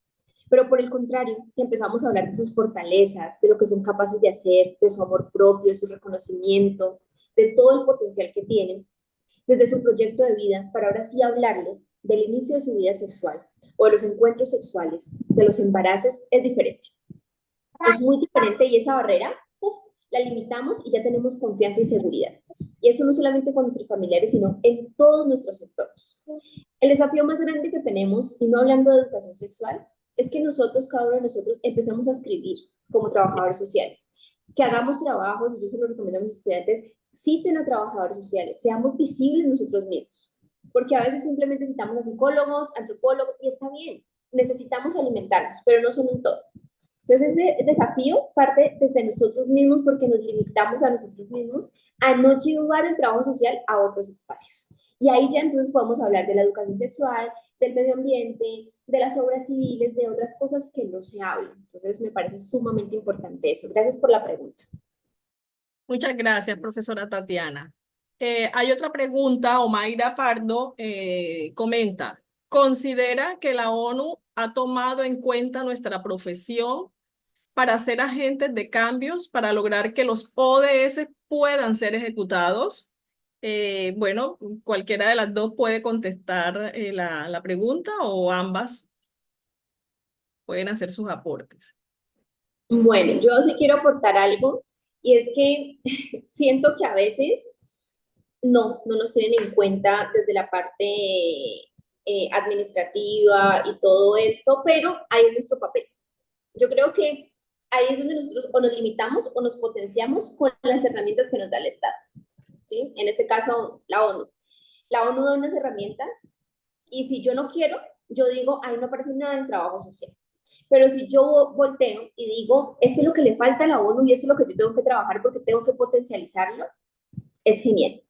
Pero por el contrario, si empezamos a hablar de sus fortalezas, de lo que son capaces de hacer, de su amor propio, de su reconocimiento, de todo el potencial que tienen, desde su proyecto de vida, para ahora sí hablarles del inicio de su vida sexual o de los encuentros sexuales, de los embarazos, es diferente. Es muy diferente y esa barrera, la limitamos y ya tenemos confianza y seguridad. Y eso no solamente con nuestros familiares, sino en todos nuestros entornos. El desafío más grande que tenemos, y no hablando de educación sexual, es que nosotros, cada uno de nosotros, empecemos a escribir como trabajadores sociales. Que hagamos trabajos, y yo se lo recomiendo a mis estudiantes, citen a trabajadores sociales, seamos visibles nosotros mismos. Porque a veces simplemente citamos a psicólogos, antropólogos, y está bien, necesitamos alimentarnos, pero no son un todo. Entonces, ese desafío parte desde nosotros mismos porque nos limitamos a nosotros mismos a no llevar el trabajo social a otros espacios. Y ahí ya entonces podemos hablar de la educación sexual, del medio ambiente, de las obras civiles, de otras cosas que no se hablan. Entonces, me parece sumamente importante eso. Gracias por la pregunta. Muchas gracias, profesora Tatiana. Hay otra pregunta, Omaira Pardo comenta, ¿considera que la ONU ha tomado en cuenta nuestra profesión para ser agentes de cambios, para lograr que los ODS puedan ser ejecutados? Bueno, cualquiera de las dos puede contestar la pregunta o ambas pueden hacer sus aportes. Bueno, yo sí quiero aportar algo y es que siento que a veces no nos tienen en cuenta desde la parte administrativa y todo esto, pero ahí es nuestro papel. Yo creo que ahí es donde nosotros o nos limitamos o nos potenciamos con las herramientas que nos da el Estado, ¿sí? En este caso, la ONU. La ONU da unas herramientas y si yo no quiero, yo digo, ahí no aparece nada del trabajo social. Pero si yo volteo y digo, esto es lo que le falta a la ONU y esto es lo que yo tengo que trabajar porque tengo que potencializarlo, es genial.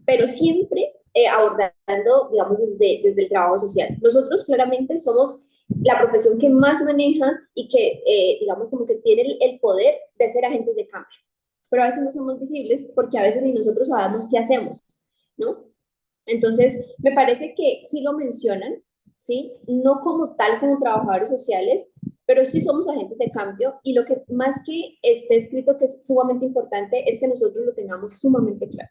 Pero siempre abordando, digamos, desde el trabajo social. Nosotros claramente somos la profesión que más maneja y que, digamos, como que tiene el poder de ser agentes de cambio. Pero a veces no somos visibles porque a veces ni nosotros sabemos qué hacemos, ¿no? Entonces, me parece que sí lo mencionan, ¿sí? No como tal como trabajadores sociales, pero sí somos agentes de cambio y lo que más que esté escrito que es sumamente importante es que nosotros lo tengamos sumamente claro.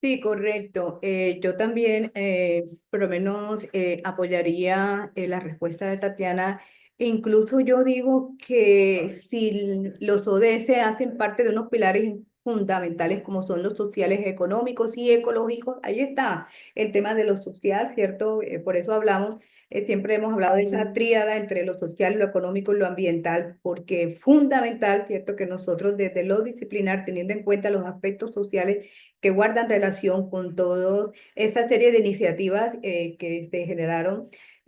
Sí, correcto. Yo también, por lo menos, apoyaría la respuesta de Tatiana. E incluso yo digo que si los ODS hacen parte de unos pilares fundamentales como son los sociales, económicos y ecológicos, ahí está el tema de lo social, ¿cierto? Por eso hablamos, siempre hemos hablado de esa tríada entre lo social, lo económico y lo ambiental, porque es fundamental, ¿cierto? Que nosotros desde lo disciplinar, teniendo en cuenta los aspectos sociales, que guardan relación con toda esa serie de iniciativas que se generaron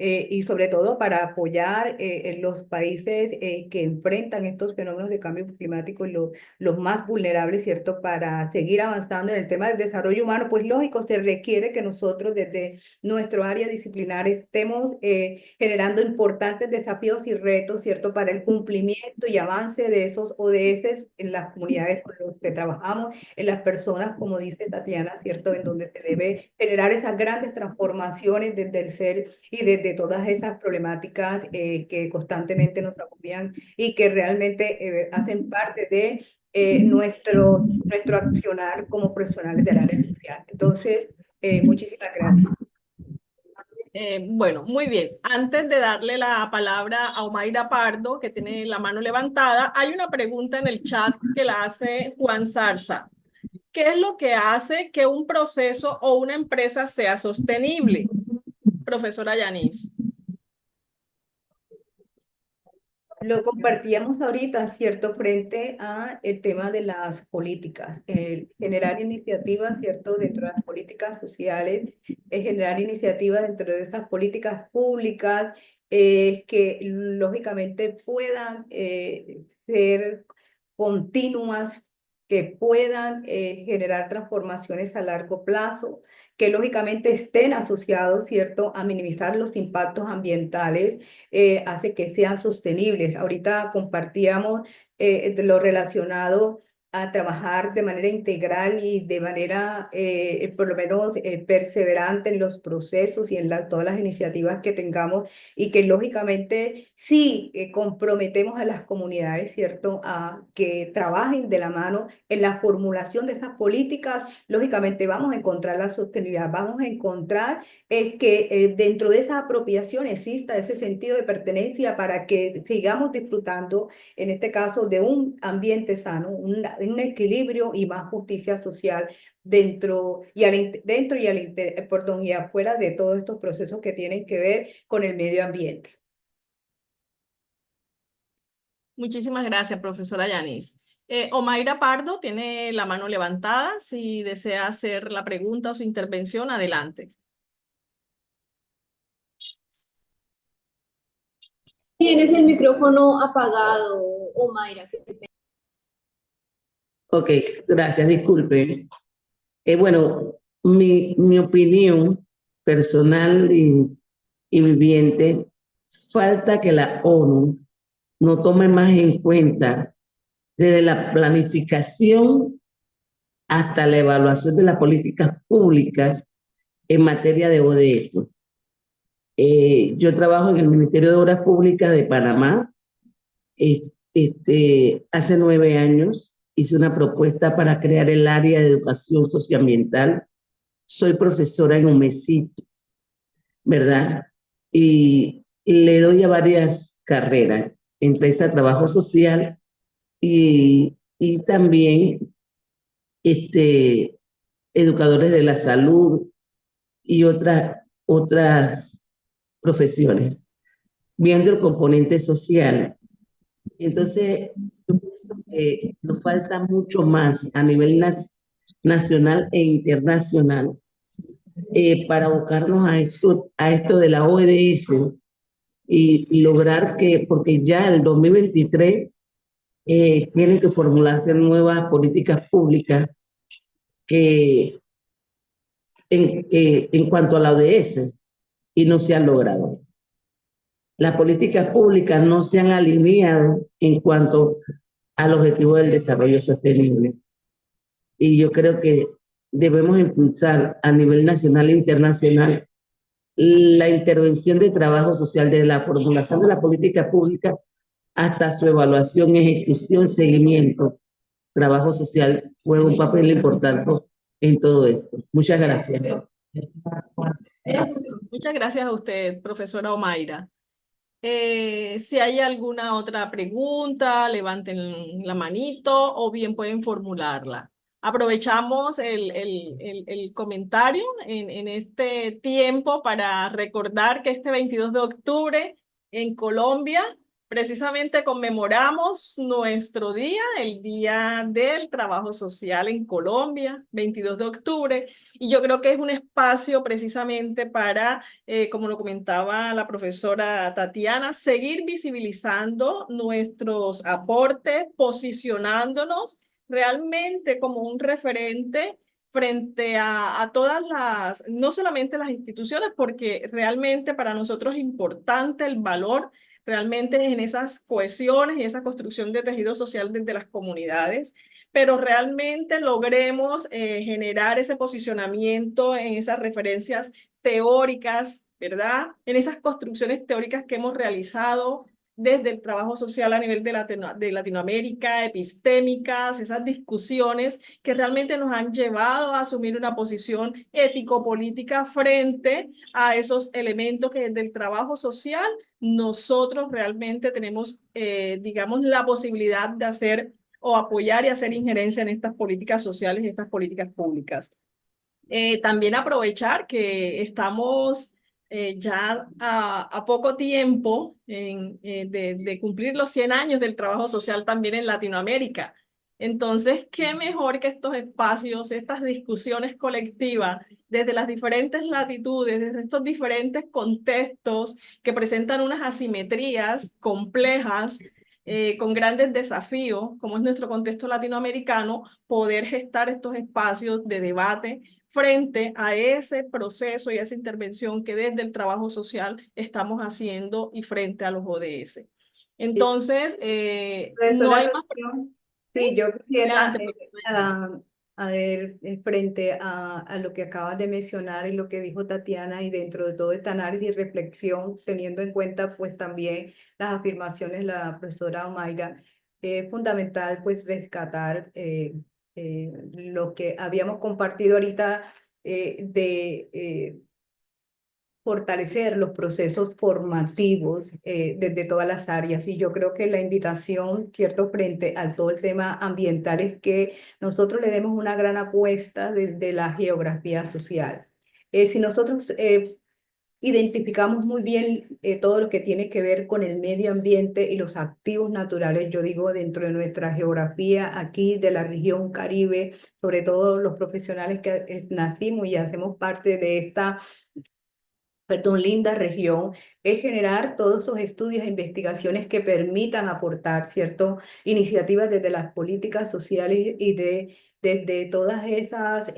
y sobre todo para apoyar en los países que enfrentan estos fenómenos de cambio climático y los más vulnerables, ¿cierto? Para seguir avanzando en el tema del desarrollo humano, pues lógico, se requiere que nosotros desde nuestro área disciplinar estemos generando importantes desafíos y retos, ¿cierto? Para el cumplimiento y avance de esos ODS en las comunidades con las que trabajamos, en las personas, como dice Tatiana, ¿cierto? En donde se debe generar esas grandes transformaciones desde el ser y desde todas esas problemáticas que constantemente nos agobian y que realmente hacen parte de nuestro accionar como profesionales del área social. Entonces, muchísimas gracias. Bueno, muy bien. Antes de darle la palabra a Omaira Pardo, que tiene la mano levantada, hay una pregunta en el chat que la hace Juan Zarza. ¿Qué es lo que hace que un proceso o una empresa sea sostenible? Profesora Yanis. Lo compartíamos ahorita, ¿cierto? Frente a el tema de las políticas, el generar iniciativas, ¿cierto? Dentro de las políticas sociales, generar iniciativas dentro de esas políticas públicas que lógicamente puedan ser continuas, que puedan generar transformaciones a largo plazo, que lógicamente estén asociados, ¿cierto? A minimizar los impactos ambientales hace que sean sostenibles. Ahorita compartíamos de lo relacionado a trabajar de manera integral y de manera, por lo menos, perseverante en los procesos y en todas las iniciativas que tengamos y que lógicamente sí comprometemos a las comunidades, ¿cierto?, a que trabajen de la mano en la formulación de esas políticas. Lógicamente vamos a encontrar la sostenibilidad, vamos a encontrar es que dentro de esa apropiación exista ese sentido de pertenencia para que sigamos disfrutando, en este caso, de un ambiente sano, un equilibrio y más justicia social dentro y perdón, y afuera de todos estos procesos que tienen que ver con el medio ambiente. Muchísimas gracias, profesora Yanis. Omaira Pardo tiene la mano levantada. Si desea hacer la pregunta o su intervención, adelante. Tienes el micrófono apagado, Omaira. Ok, gracias, disculpe. Bueno, mi opinión personal y viviente, falta que la ONU no tome más en cuenta desde la planificación hasta la evaluación de las políticas públicas en materia de ODS. Yo trabajo en el Ministerio de Obras Públicas de Panamá. Hace 9 años hice una propuesta para crear el área de educación socioambiental. Soy profesora en UMESIT, ¿verdad? Y le doy a varias carreras, entre esas trabajo social y también educadores de la salud y otras profesiones, viendo el componente social. Entonces, yo pienso que nos falta mucho más a nivel nacional e internacional para abocarnos a esto de la ODS y lograr que, porque ya el 2023 tienen que formularse nuevas políticas públicas que en cuanto a la ODS y no se han logrado. Las políticas públicas no se han alineado en cuanto al objetivo del desarrollo sostenible. Y yo creo que debemos impulsar a nivel nacional e internacional la intervención de trabajo social desde la formulación de la política pública hasta su evaluación, ejecución, seguimiento. Trabajo social juega un papel importante en todo esto. Muchas gracias. Muchas gracias a usted, profesora Omaira. Si hay alguna otra pregunta, levanten la manito o bien pueden formularla. Aprovechamos el comentario en este tiempo para recordar que este 22 de octubre en Colombia Precisamente conmemoramos nuestro día, el Día del Trabajo Social en Colombia, 22 de octubre, y yo creo que es un espacio precisamente para, como lo comentaba la profesora Tatiana, seguir visibilizando nuestros aportes, posicionándonos realmente como un referente frente a todas las, no solamente las instituciones, porque realmente para nosotros es importante el valor realmente en esas cohesiones y esa construcción de tejido social desde las comunidades, pero realmente logremos generar ese posicionamiento en esas referencias teóricas, ¿verdad? En esas construcciones teóricas que hemos realizado desde el trabajo social a nivel de Latinoamérica, epistémicas, esas discusiones que realmente nos han llevado a asumir una posición ético-política frente a esos elementos que desde el trabajo social nosotros realmente tenemos, digamos, la posibilidad de hacer o apoyar y hacer injerencia en estas políticas sociales y estas políticas públicas. También aprovechar que estamos ya a poco tiempo de cumplir los 100 años del trabajo social también en Latinoamérica. Entonces, qué mejor que estos espacios, estas discusiones colectivas desde las diferentes latitudes, desde estos diferentes contextos que presentan unas asimetrías complejas, con grandes desafíos, como es nuestro contexto latinoamericano, poder gestar estos espacios de debate frente a ese proceso y a esa intervención que desde el trabajo social estamos haciendo y frente a los ODS. Entonces, no Profesora hay más. Rocío, ¿Sí? sí, yo quisiera, Adelante, profesora. a ver, frente a lo que acabas de mencionar y lo que dijo Tatiana, y dentro de todo este análisis y reflexión, teniendo en cuenta pues también las afirmaciones de la profesora Omaira, es fundamental pues rescatar lo que habíamos compartido ahorita de fortalecer los procesos formativos desde todas las áreas. Y yo creo que la invitación, cierto, frente a todo el tema ambiental es que nosotros le demos una gran apuesta desde la geografía social. Si nosotros identificamos muy bien todo lo que tiene que ver con el medio ambiente y los activos naturales, yo digo, dentro de nuestra geografía aquí de la región Caribe, sobre todo los profesionales que nacimos y hacemos parte de esta linda región, es generar todos esos estudios e investigaciones que permitan aportar, ¿cierto? Iniciativas desde las políticas sociales y desde todas esas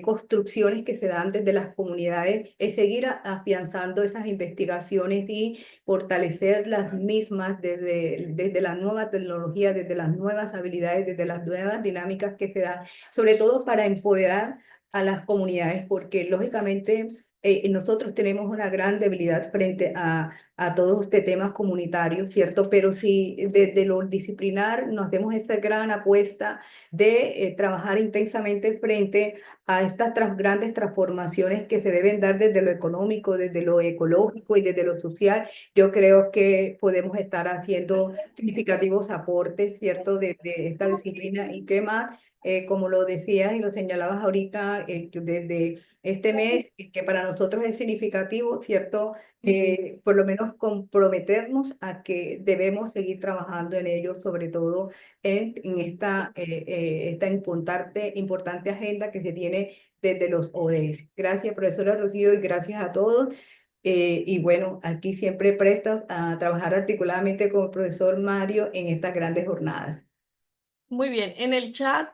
construcciones que se dan desde las comunidades, es seguir afianzando esas investigaciones y fortalecer las mismas desde la nueva tecnología, desde las nuevas habilidades, desde las nuevas dinámicas que se dan, sobre todo para empoderar a las comunidades, porque lógicamente nosotros tenemos una gran debilidad frente a todos estos temas comunitarios, ¿cierto? Pero si desde lo disciplinar nos hacemos esa gran apuesta de trabajar intensamente frente a estas grandes transformaciones que se deben dar desde lo económico, desde lo ecológico y desde lo social, yo creo que podemos estar haciendo significativos aportes, ¿cierto? De esta disciplina. Y qué más, como lo decías y lo señalabas ahorita, desde este mes, que para nosotros es significativo, ¿cierto? Por lo menos comprometernos a que debemos seguir trabajando en ello, sobre todo en esta importante agenda que se tiene desde los ODS. Gracias, profesora Rocío, y gracias a todos. Y bueno, aquí siempre prestas a trabajar articuladamente con el profesor Mario en estas grandes jornadas. Muy bien, en el chat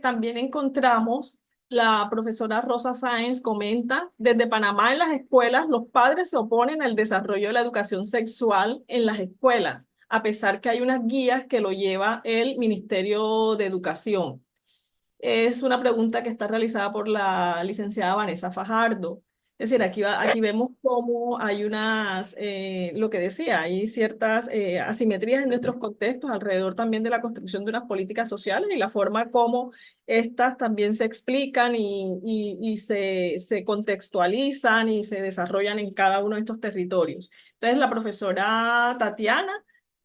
también encontramos la profesora Rosa Sáenz comenta, desde Panamá en las escuelas los padres se oponen al desarrollo de la educación sexual en las escuelas, a pesar que hay unas guías que lo lleva el Ministerio de Educación. Es una pregunta que está realizada por la licenciada Vanessa Fajardo. Es decir, aquí vemos cómo hay lo que decía, hay ciertas asimetrías en nuestros contextos alrededor también de la construcción de unas políticas sociales y la forma como estas también se explican y se contextualizan y se desarrollan en cada uno de estos territorios. Entonces, la profesora Tatiana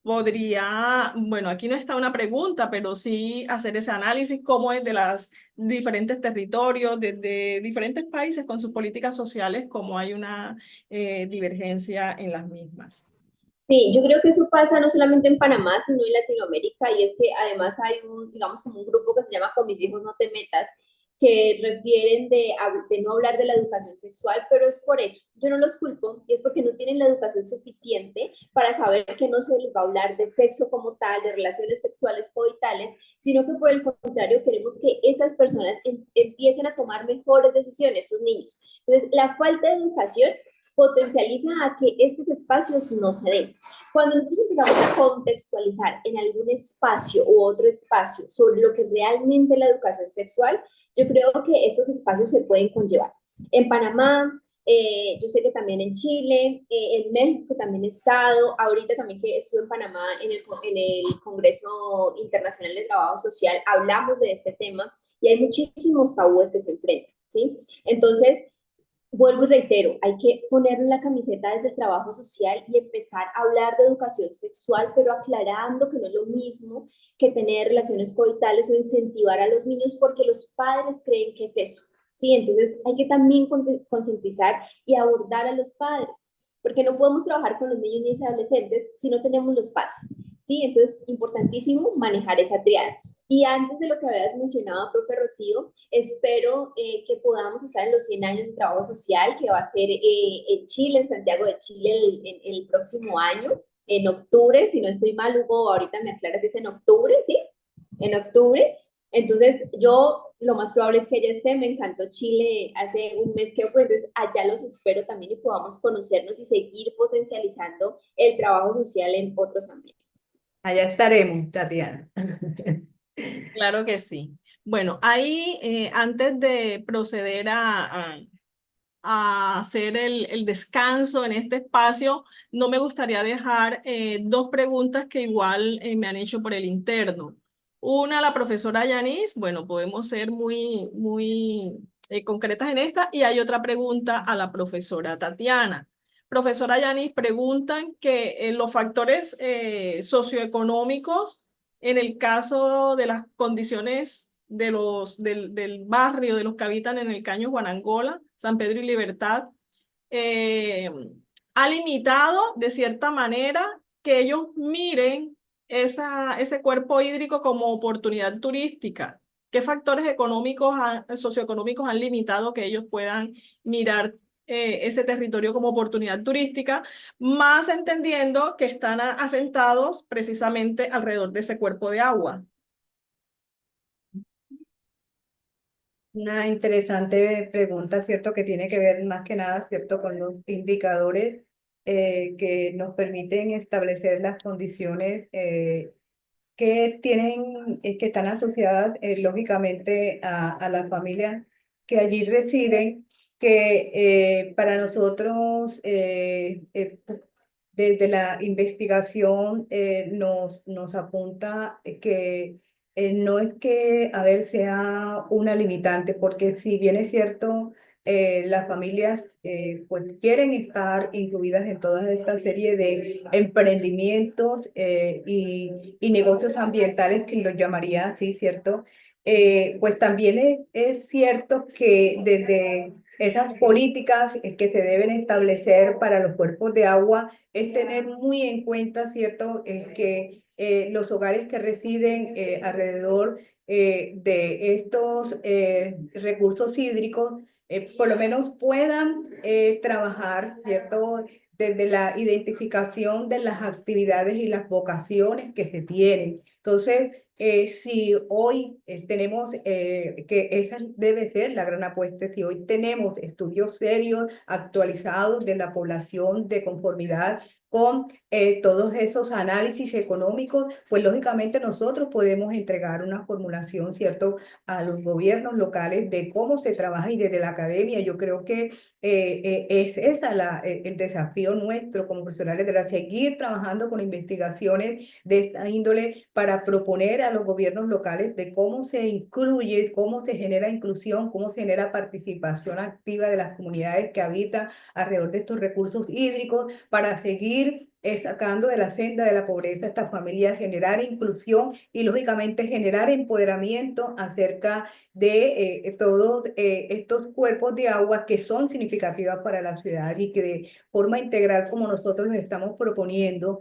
podría, bueno, aquí no está una pregunta, pero sí hacer ese análisis cómo es de los diferentes territorios, desde diferentes países con sus políticas sociales, cómo hay una divergencia en las mismas. Sí, yo creo que eso pasa no solamente en Panamá, sino en Latinoamérica, y es que además hay digamos, como un grupo que se llama Con mis hijos no te metas, que refieren de no hablar de la educación sexual, pero es por eso, yo no los culpo, y es porque no tienen la educación suficiente para saber que no se les va a hablar de sexo como tal, de relaciones sexuales coitales, sino que por el contrario queremos que esas personas empiecen a tomar mejores decisiones, sus niños. Entonces, la falta de educación potencializa a que estos espacios no se den. Cuando nosotros empezamos a contextualizar en algún espacio u otro espacio sobre lo que realmente es la educación sexual, yo creo que estos espacios se pueden conllevar. En Panamá, yo sé que también en Chile, en México también he estado, ahorita también que estuve en Panamá en el Congreso Internacional de Trabajo Social, hablamos de este tema y hay muchísimos tabúes que se enfrentan, ¿sí? Entonces, vuelvo y reitero, hay que ponerle la camiseta desde el trabajo social y empezar a hablar de educación sexual, pero aclarando que no es lo mismo que tener relaciones coitales o incentivar a los niños porque los padres creen que es eso. Sí, entonces hay que también concientizar y abordar a los padres, porque no podemos trabajar con los niños ni adolescentes si no tenemos los padres. Sí, entonces importantísimo manejar esa triada. Y antes de lo que habías mencionado, profe Rocío, espero que podamos estar en los 100 años de trabajo social, que va a ser en Chile, en Santiago de Chile, el próximo año, en octubre, si no estoy mal, Hugo, ahorita me aclaras si es en octubre, ¿sí? En octubre. Entonces, yo lo más probable es que allá esté, me encantó Chile hace un mes que fue, entonces allá los espero también y podamos conocernos y seguir potencializando el trabajo social en otros ambientes. Allá estaremos, Tatiana. Claro que sí. Bueno, ahí antes de proceder a hacer el descanso en este espacio, no me gustaría dejar dos preguntas que igual me han hecho por el interno. Una, la profesora Yanis, bueno, podemos ser muy concretas en esta, y hay otra pregunta a la profesora Tatiana. Profesora Yanis, preguntan que los factores socioeconómicos en el caso de las condiciones del barrio, de los que habitan en el Caño Guanangola, San Pedro y Libertad, eh, ha limitado de cierta manera que ellos miren ese cuerpo hídrico como oportunidad turística. ¿Qué factores económicos, socioeconómicos han limitado que ellos puedan mirar ese territorio como oportunidad turística, más entendiendo que están asentados precisamente alrededor de ese cuerpo de agua? Una interesante pregunta, ¿cierto? Que tiene que ver más que nada, ¿cierto? Con los indicadores que nos permiten establecer las condiciones que tienen, que están asociadas lógicamente a las familias que allí residen, que para nosotros desde la investigación nos apunta que no es que, a ver, sea una limitante, porque si bien es cierto, las familias pues quieren estar incluidas en toda esta serie de emprendimientos y negocios ambientales, que los llamaría así, ¿cierto? Pues también es cierto que desde esas políticas que se deben establecer para los cuerpos de agua es tener muy en cuenta, ¿cierto? Es que los hogares que residen alrededor de estos recursos hídricos por lo menos puedan trabajar, ¿cierto? Desde la identificación de las actividades y las vocaciones que se tienen. Entonces, si hoy tenemos, que esa debe ser la gran apuesta, si hoy tenemos estudios serios, actualizados de la población de conformidad con todos esos análisis económicos, pues lógicamente nosotros podemos entregar una formulación, ¿cierto?, a los gobiernos locales de cómo se trabaja y desde la academia. Yo creo que es esa el desafío nuestro como profesionales de seguir trabajando con investigaciones de esta índole para proponer a los gobiernos locales de cómo se incluye, cómo se genera inclusión, cómo se genera participación activa de las comunidades que habitan alrededor de estos recursos hídricos para seguir seguir sacando de la senda de la pobreza a estas familias, generar inclusión y lógicamente generar empoderamiento acerca de todos estos cuerpos de agua que son significativas para la ciudad y que de forma integral, como nosotros los estamos proponiendo,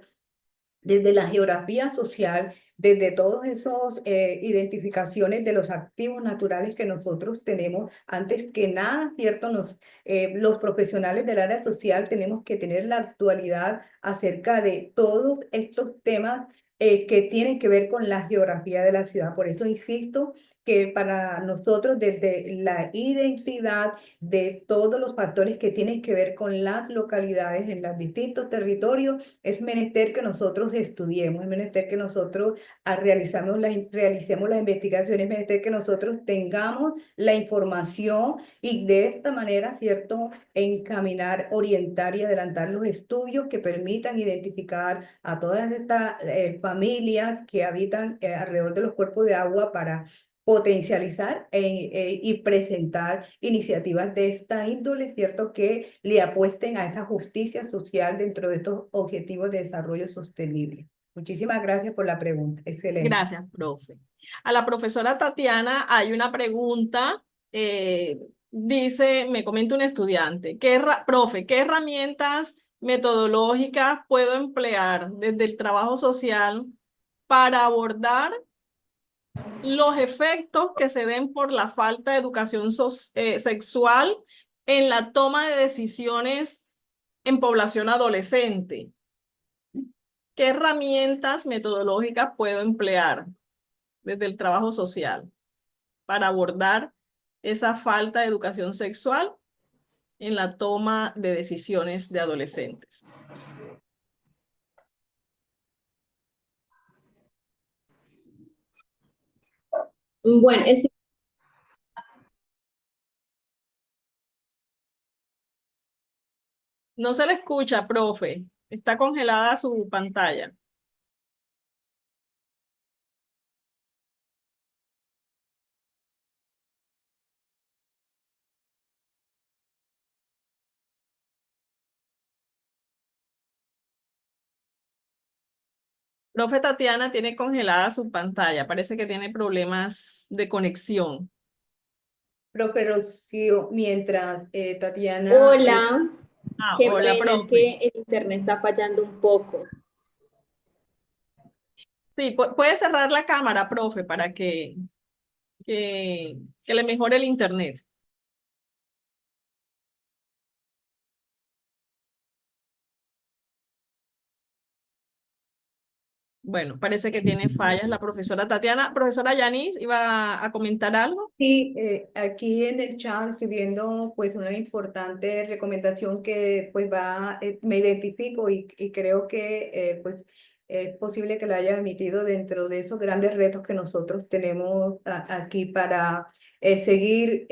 desde la geografía social, desde todas esas identificaciones de los activos naturales que nosotros tenemos, antes que nada, ¿cierto? Los profesionales del área social tenemos que tener la actualidad acerca de todos estos temas que tienen que ver con la geografía de la ciudad. Por eso insisto que para nosotros desde la identidad de todos los factores que tienen que ver con las localidades en los distintos territorios, es menester que nosotros estudiemos, es menester que nosotros realicemos las investigaciones, es menester que nosotros tengamos la información y de esta manera, ¿cierto?, encaminar, orientar y adelantar los estudios que permitan identificar a todas estas familias que habitan alrededor de los cuerpos de agua para potencializar y presentar iniciativas de esta índole, ¿cierto?, que le apuesten a esa justicia social dentro de estos objetivos de desarrollo sostenible. Muchísimas gracias por la pregunta. Excelente. Gracias, profe. A la profesora Tatiana hay una pregunta. Dice, me comenta un estudiante, profe, ¿qué herramientas metodológicas puedo emplear desde el trabajo social para abordar los efectos que se den por la falta de educación sexual en la toma de decisiones en población adolescente? ¿Qué herramientas metodológicas puedo emplear desde el trabajo social para abordar esa falta de educación sexual en la toma de decisiones de adolescentes? Bueno, No se le escucha, profe. Está congelada su pantalla. Profe Tatiana tiene congelada su pantalla. Parece que tiene problemas de conexión. Profe Rocío, mientras Tatiana... Hola, qué hola, pena, es profe. que el internet está fallando un poco. Sí, puede cerrar la cámara, profe, para que le mejore el internet. Bueno, parece que tiene fallas la profesora Tatiana. Profesora Yanis, ¿iba a comentar algo? Sí, aquí en el chat estoy viendo pues una importante recomendación que pues me identifico y creo que pues es posible que la haya emitido dentro de esos grandes retos que nosotros tenemos aquí para seguir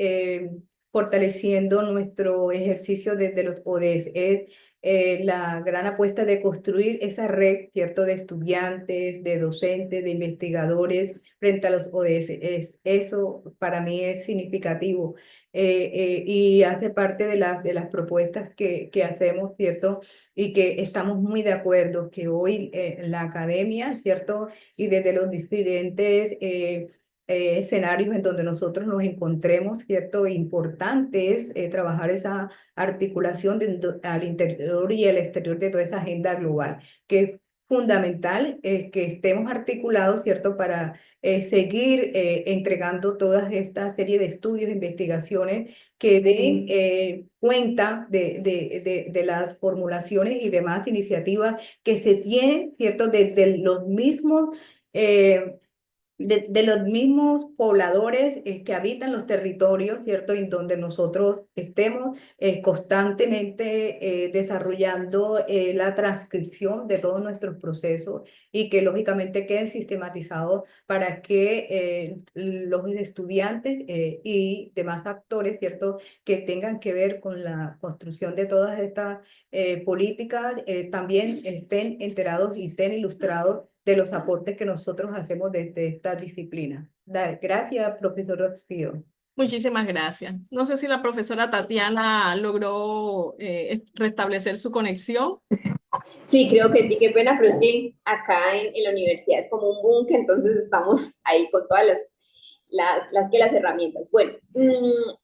fortaleciendo nuestro ejercicio desde los ODS. Es la gran apuesta de construir esa red, ¿cierto?, de estudiantes, de docentes, de investigadores frente a los ODS. Eso para mí es significativo y hace parte de las propuestas que hacemos, ¿cierto? Y que estamos muy de acuerdo que hoy la academia, ¿cierto? Y desde los diferentes escenarios en donde nosotros nos encontremos, ¿cierto? Importante es trabajar esa articulación al interior y al exterior de toda esa agenda global, que es fundamental que estemos articulados, ¿cierto? Para seguir entregando toda esta serie de estudios e investigaciones que den cuenta de las formulaciones y demás iniciativas que se tienen, ¿cierto? Desde los mismos... de los mismos pobladores que habitan los territorios, ¿cierto? En donde nosotros estemos constantemente desarrollando la transcripción de todos nuestros procesos y que lógicamente queden sistematizados para que los estudiantes y demás actores, ¿cierto?, que tengan que ver con la construcción de todas estas políticas también estén enterados y estén ilustrados de los aportes que nosotros hacemos desde esta disciplina. Gracias, profesor Rocío. Muchísimas gracias. No sé si la profesora Tatiana logró restablecer su conexión. Sí, creo que sí, qué pena, pero es que acá en la universidad es como un búnker, entonces estamos ahí con todas las herramientas. Bueno,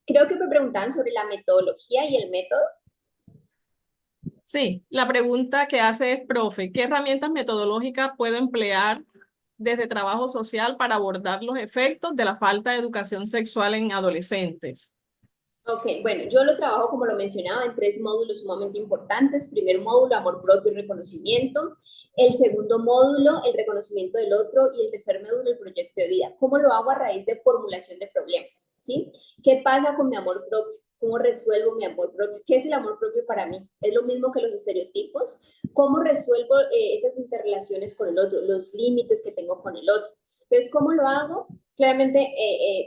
creo que me preguntaban sobre la metodología y el método. Sí, la pregunta que hace es, profe, ¿qué herramientas metodológicas puedo emplear desde trabajo social para abordar los efectos de la falta de educación sexual en adolescentes? Ok, bueno, yo lo trabajo, como lo mencionaba, en tres módulos sumamente importantes. Primer módulo, amor propio y reconocimiento. El segundo módulo, el reconocimiento del otro. Y el tercer módulo, el proyecto de vida. ¿Cómo lo hago? A raíz de formulación de problemas, ¿sí? ¿Qué pasa con mi amor propio? ¿Cómo resuelvo mi amor propio? ¿Qué es el amor propio para mí? ¿Es lo mismo que los estereotipos? ¿Cómo resuelvo esas interrelaciones con el otro? Los límites que tengo con el otro. Entonces, ¿cómo lo hago? Claramente,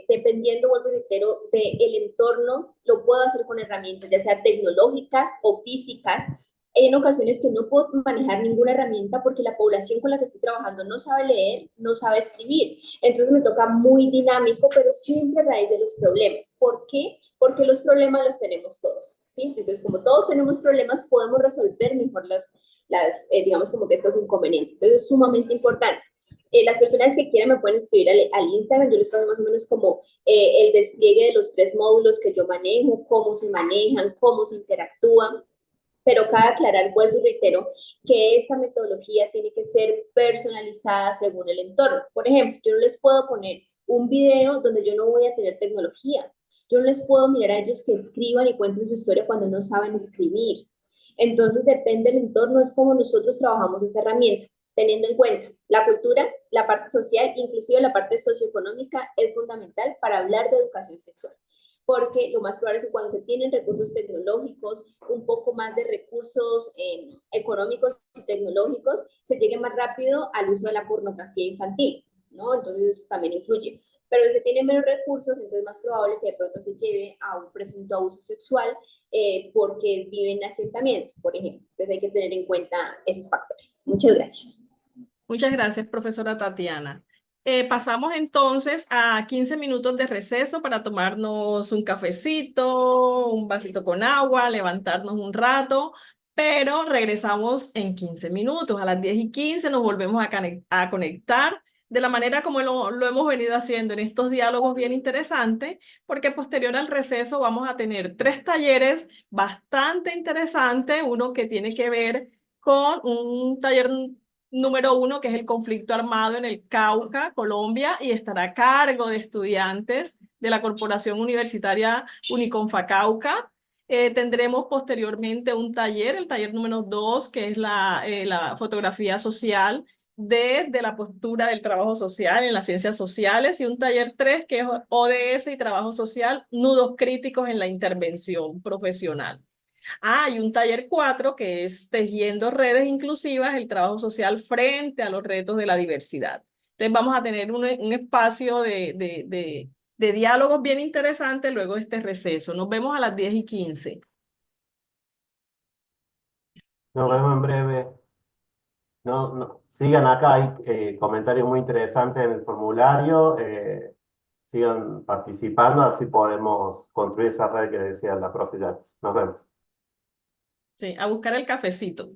dependiendo, vuelvo y reitero, del entorno, lo puedo hacer con herramientas, ya sea tecnológicas o físicas. En ocasiones que no puedo manejar ninguna herramienta porque la población con la que estoy trabajando no sabe leer, no sabe escribir. Entonces me toca muy dinámico, pero siempre a raíz de los problemas. ¿Por qué? Porque los problemas los tenemos todos, ¿sí? Entonces, como todos tenemos problemas, podemos resolver mejor digamos, como que estos inconvenientes. Entonces, es sumamente importante. Las personas que quieran me pueden escribir al Instagram, yo les paso más o menos como el despliegue de los tres módulos que yo manejo, cómo se manejan, cómo se interactúan, pero cabe aclarar, vuelvo y reitero, que esta metodología tiene que ser personalizada según el entorno. Por ejemplo, yo no les puedo poner un video donde yo no voy a tener tecnología. Yo no les puedo mirar a ellos que escriban y cuenten su historia cuando no saben escribir. Entonces, depende del entorno, es como nosotros trabajamos esta herramienta, teniendo en cuenta la cultura, la parte social, inclusive la parte socioeconómica, es fundamental para hablar de educación sexual, porque lo más probable es que cuando se tienen recursos tecnológicos, un poco más de recursos económicos y tecnológicos, se llegue más rápido al uso de la pornografía infantil, ¿no? Entonces eso también influye. Pero si se tienen menos recursos, entonces es más probable que de pronto se lleve a un presunto abuso sexual porque viven en asentamiento, por ejemplo. Entonces hay que tener en cuenta esos factores. Muchas gracias. Muchas gracias, profesora Tatiana. Pasamos entonces a 15 minutos de receso para tomarnos un cafecito, un vasito con agua, levantarnos un rato, pero regresamos en 15 minutos. A las 10:15 nos volvemos a conectar de la manera como lo hemos venido haciendo en estos diálogos bien interesantes, porque posterior al receso vamos a tener 3 talleres bastante interesantes, uno que tiene que ver con un taller número 1, que es el conflicto armado en el Cauca, Colombia, y estará a cargo de estudiantes de la Corporación Universitaria Uniconfa Cauca. Tendremos posteriormente un taller, el taller número 2, que es la fotografía social desde la postura del trabajo social en las ciencias sociales, y un taller 3, que es ODS y trabajo social, nudos críticos en la intervención profesional. Y un taller 4 que es tejiendo redes inclusivas, el trabajo social frente a los retos de la diversidad. Entonces vamos a tener un espacio de diálogos bien interesante luego de este receso. Nos vemos a las 10:15. Nos vemos en breve. No, no, sigan acá, hay comentarios muy interesantes en el formulario. Sigan participando, así podemos construir esa red que decía la profe Yanis. Nos vemos. Sí, a buscar el cafecito.